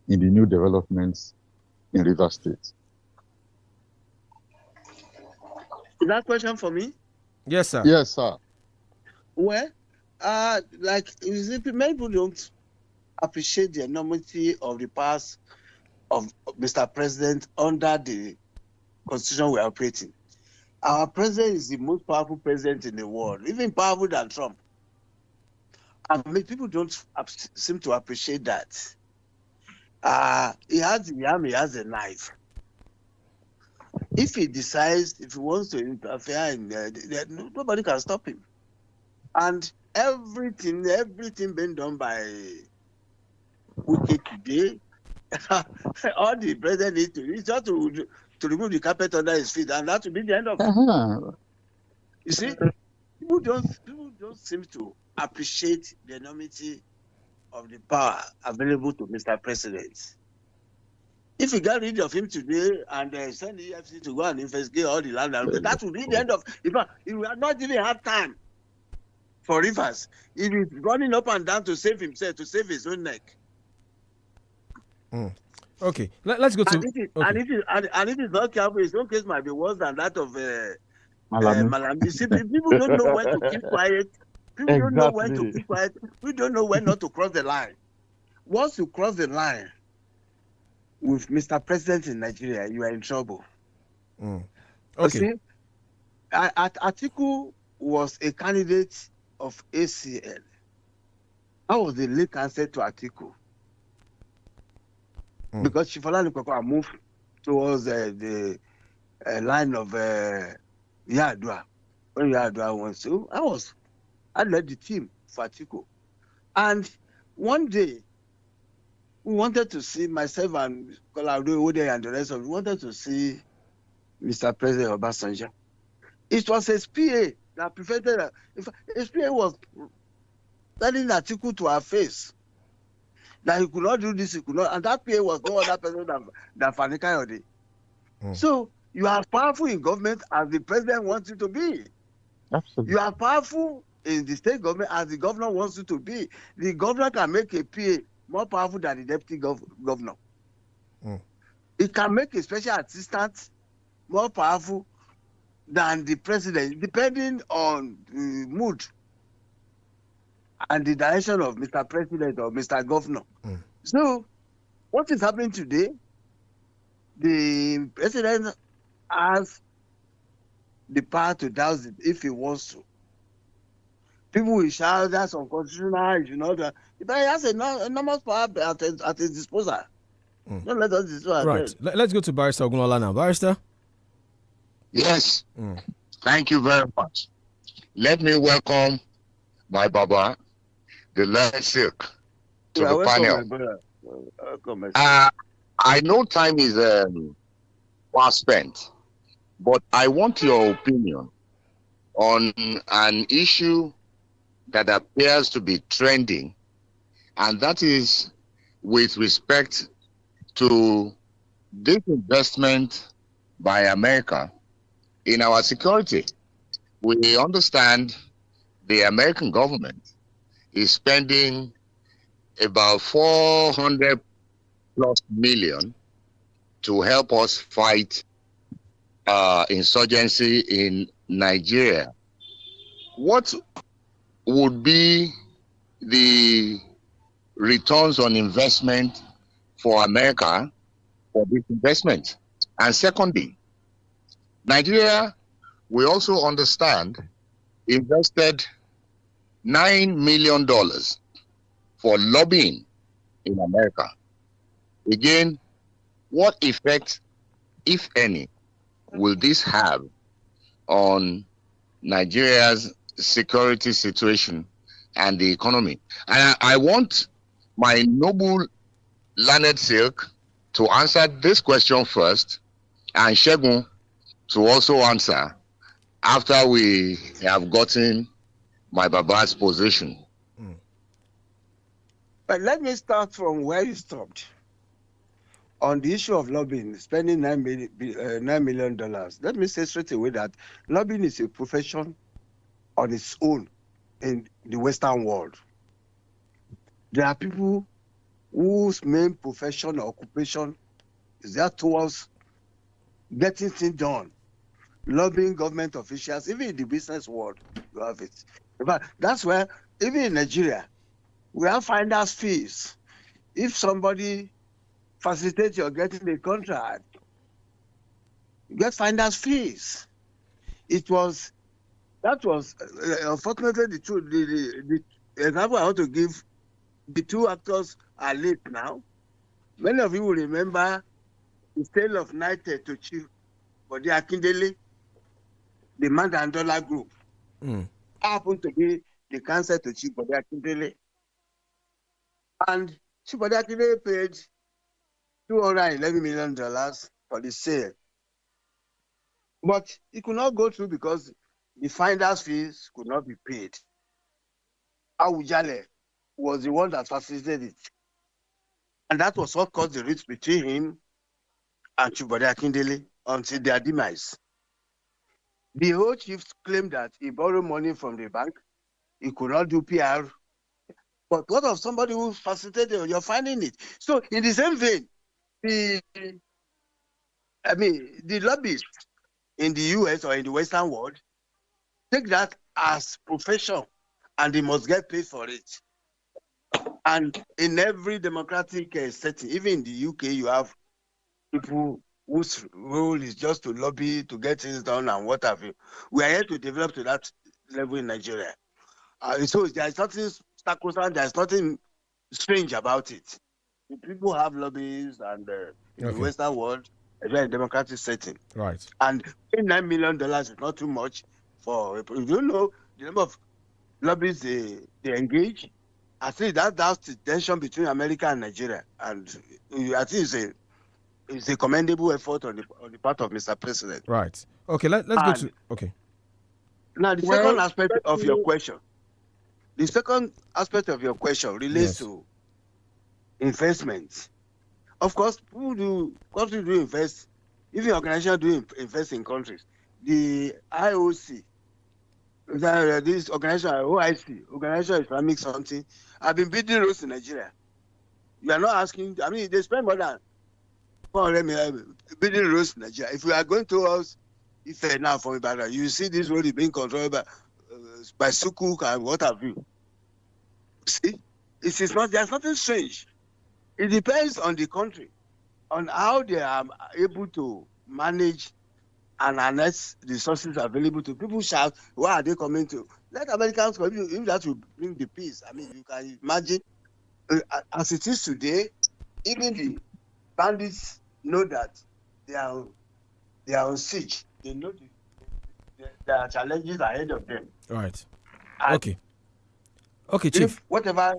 C: in the new developments in Rivers State?
L: Is that question for me?
B: Yes, sir.
C: Yes, sir.
L: Well, many people don't appreciate the enormity of the powers of Mr. President under the constitution we are operating. Our president is the most powerful president in the world, even powerful than Trump. And many people don't seem to appreciate that. He has the arm, he has a knife. If he decides, if he wants to interfere in nobody can stop him. And everything being done by 𝐒𝐄𝐃 today, all the president needs to do is just to remove the carpet under his feet, and that will be the end of it. You see, people don't seem to appreciate the enormity of the power available to Mr. President. If you get rid of him today and send the EFCC to go and investigate all the land, that will be the end of it. In fact, he will not even have time for Rivers. He is running up and down to save himself, to save his own neck.
B: Okay, let's go to.
L: And if it's not careful, his own case might be worse than that of Malami. You see, people don't know when to keep quiet. People don't know when to keep quiet. We don't know when not to cross the line. Once you cross the line with Mr. President in Nigeria, you are in trouble.
B: Okay.
L: See, Atiku was a candidate of ACL. I was the lead candidate to Atiku. Because Shifola Nkoko moved towards the line of Yadua. When Yadua went to, I led the team for Atiku. And one day, we wanted to see, myself and Kolawode and the rest of us, we wanted to see Mr. President Obasanjo. It was his PA that prevented her. His PA was telling Atiku to her face that he could not do this, he could not, and that PA was no other person than Fani Kayode. So you are powerful in government as the president wants you to be. Absolutely. You are powerful in the state government as the governor wants you to be. The governor can make a PA more powerful than the deputy governor. He can make a special assistant more powerful than the president, depending on the mood and the direction of Mr. President or Mr. Governor. So, what is happening today? The president has the power to douse it if he wants to. People will shout that's unconstitutional, you know that. But he has enormous power at his disposal. Don't let us destroy.
B: Right. Let's go to Barrister Ogunola now. Barrister?
U: Yes. Thank you very much. Let me welcome my Baba, the learned silk, to the panel.
L: Welcome,
U: I know time is well spent, but I want your opinion on an issue that appears to be trending, and that is with respect to disinvestment by America in our security. We understand the American government is spending about 400 plus million to help us fight insurgency in Nigeria. What would be the returns on investment for America for this investment? And secondly, Nigeria, we also understand, invested $9 million for lobbying in America. Again, what effect, if any, will this have on Nigeria's security situation and the economy? And I want my noble learned silk to answer this question first, and Shegun to also answer after we have gotten my Baba's position.
L: But let me start from where you stopped. On the issue of lobbying, spending $9 million, let me say straight away that lobbying is a profession on its own in the Western world. There are people whose main profession or occupation is there towards getting things done, lobbying government officials, even in the business world, you have it. But that's where, even in Nigeria, we have finder's fees. If somebody facilitates your getting a contract, you get finder's fees. That was unfortunately the truth. The example I want to give, the two actors are late now. Many of you will remember the tale of Night to Chief Bode Akindele, the Man and Dollar Group. Happened to be the cancer to Chief Bode Akindele. And Chief Bode Akindele paid $211 million for the sale. But it could not go through because the finder's fees could not be paid. Awujale was the one that facilitated it. And that was what caused the rift between him and Chief Bode Akindele until their demise. The whole chief claimed that he borrowed money from the bank. He could not do PR. But what of somebody who facilitated? You're finding it. So in the same vein, the lobbyists in the US or in the Western world take that as profession and they must get paid for it. And in every democratic setting, even in the UK, you have people whose role is just to lobby, to get things done and what have you. We are here to develop to that level in Nigeria. So there is nothing sacrosanct, there is nothing strange about it. People have lobbies and in the Western world, in a democratic setting.
B: Right.
L: And $9 million is not too much for, if you don't know the number of lobbies they engage. I think that's the tension between America and Nigeria. And I think it's a commendable effort on the part of Mr. President.
B: Right. Okay, let's go to... Okay.
L: Now, the second aspect of your question. The second aspect of your question relates to investments. Of course, countries do invest, even organizations do invest in countries. The IOC, this organization, OIC, Organization Islamic something, have been building roads in Nigeria. You are not asking, they spend more than 400 million building roads in Nigeria. If we are going towards Ife now from Ibadan, you see this road is being controlled by Sukuk and what have you. See, there's nothing strange. It depends on the country, on how they are able to manage and unless resources are available to people shout, why are they coming to? Let Americans come. If that will bring the peace. I mean, you can imagine as it is today, even the bandits know that they are on siege. They know there are challenges ahead of them.
B: Right.
L: And
B: okay, Chief.
L: Whatever.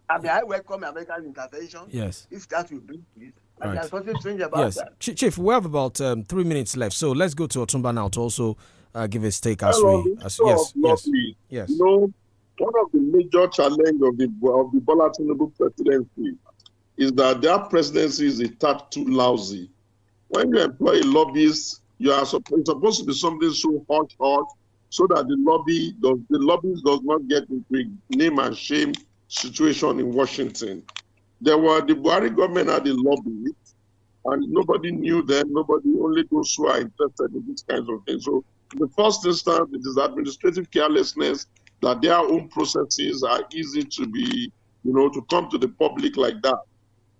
L: I mean, I welcome American intervention.
B: Yes.
L: If that will bring peace.
B: Right.
L: There's something strange about that.
B: Chief, we have about 3 minutes left, so let's go to Otumba now to also give his take as yes.
D: You know, one of the major challenges of the Bola Tinubu presidency is that their presidency is a tad too lousy. When you employ a lobbyist, it's supposed to be something so hot, so that the lobbyist does not get into a name and shame situation in Washington. The Buhari government had a lobby, and nobody knew them. Only those who are interested in these kinds of things. So, in the first instance, it is administrative carelessness that their own processes are easy to be, to come to the public like that.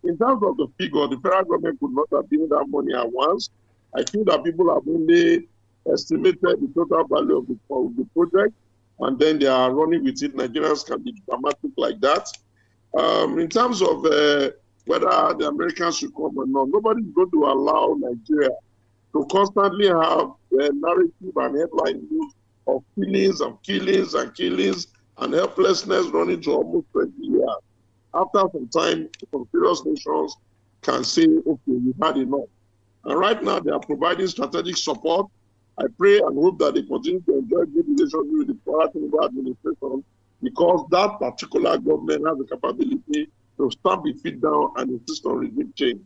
D: In terms of the figure, the federal government could not have given that money at once. I feel that people have only estimated the total value of the project, and then they are running with it. Nigerians can be dramatic like that. In terms of whether the Americans should come or not, nobody is going to allow Nigeria to constantly have a narrative and headline news of killings and helplessness running to almost 20 years. After some time, some serious nations can say, okay, we've had enough. And right now, they are providing strategic support. I pray and hope that they continue to enjoy good relations with the Tinubu administration, because that particular government has the capability to stamp its feet down and insist on regime change.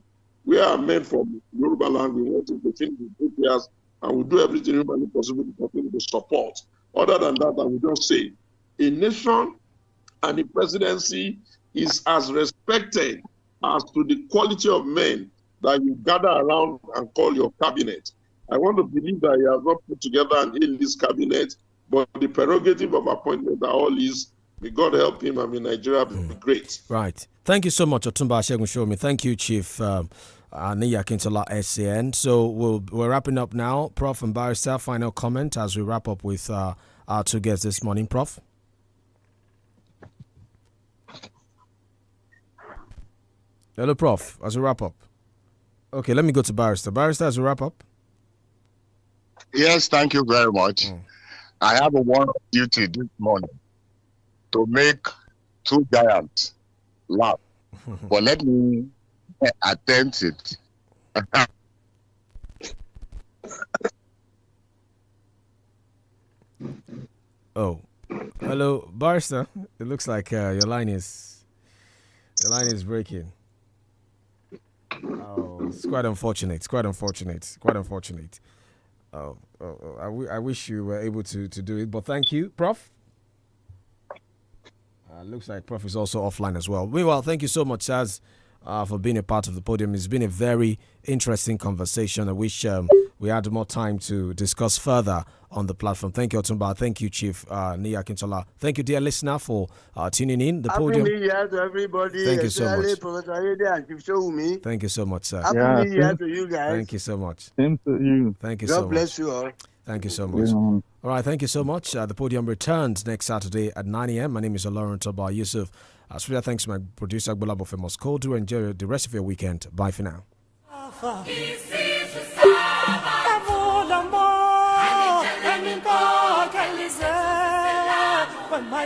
D: We are men from Yoruba land. We want to defend the 8 years, and we do everything humanly possible to continue to support. Other than that, I will just say, a nation and the presidency is as respected as to the quality of men that you gather around and call your cabinet. I want to believe that he has not put together an A-list cabinet, but the prerogative of appointment are all his. May God help him, and may Nigeria be great.
B: Right. Thank you so much, Otumba Segun. Thank you, Chief Niyi Akintola, SCN. So we're wrapping up now. Prof and Barrister, final comment as we wrap up with our two guests this morning. Prof? Hello, Prof, as we wrap up. Okay, let me go to Barrister. Barrister, as we wrap up.
U: Yes, thank you very much. I have a one duty this morning to make two giants laugh. But let me attempt it.
B: Oh, hello, Barrister. It looks like your line is breaking. Oh, it's quite unfortunate. I wish you were able to do it, but thank you, Prof. Looks like Prof is also offline as well. Meanwhile, thank you so much, Saz, for being a part of the podium. It's been a very interesting conversation. I wish we had more time to discuss further on the platform. Thank you, Otumba. Thank you, Chief Niyi Akintola. Thank you, dear listener, for tuning in. The podium.
L: Happy New Year to everybody.
B: Thank you so much.
L: Professor Ayede and Chief Showumi.
B: Thank you so much, sir.
L: Happy New Year to you guys.
B: Thank you so much.
C: Same to you.
B: Thank you so much.
L: God bless you all.
B: Thank you so much. All right, thank you so much. The podium returns next Saturday at 9 a.m. My name is OLORUNTOBA YUSUF. Special thanks to my producer, 𝐿 Enjoy the rest of your weekend. Bye for now.
X: When my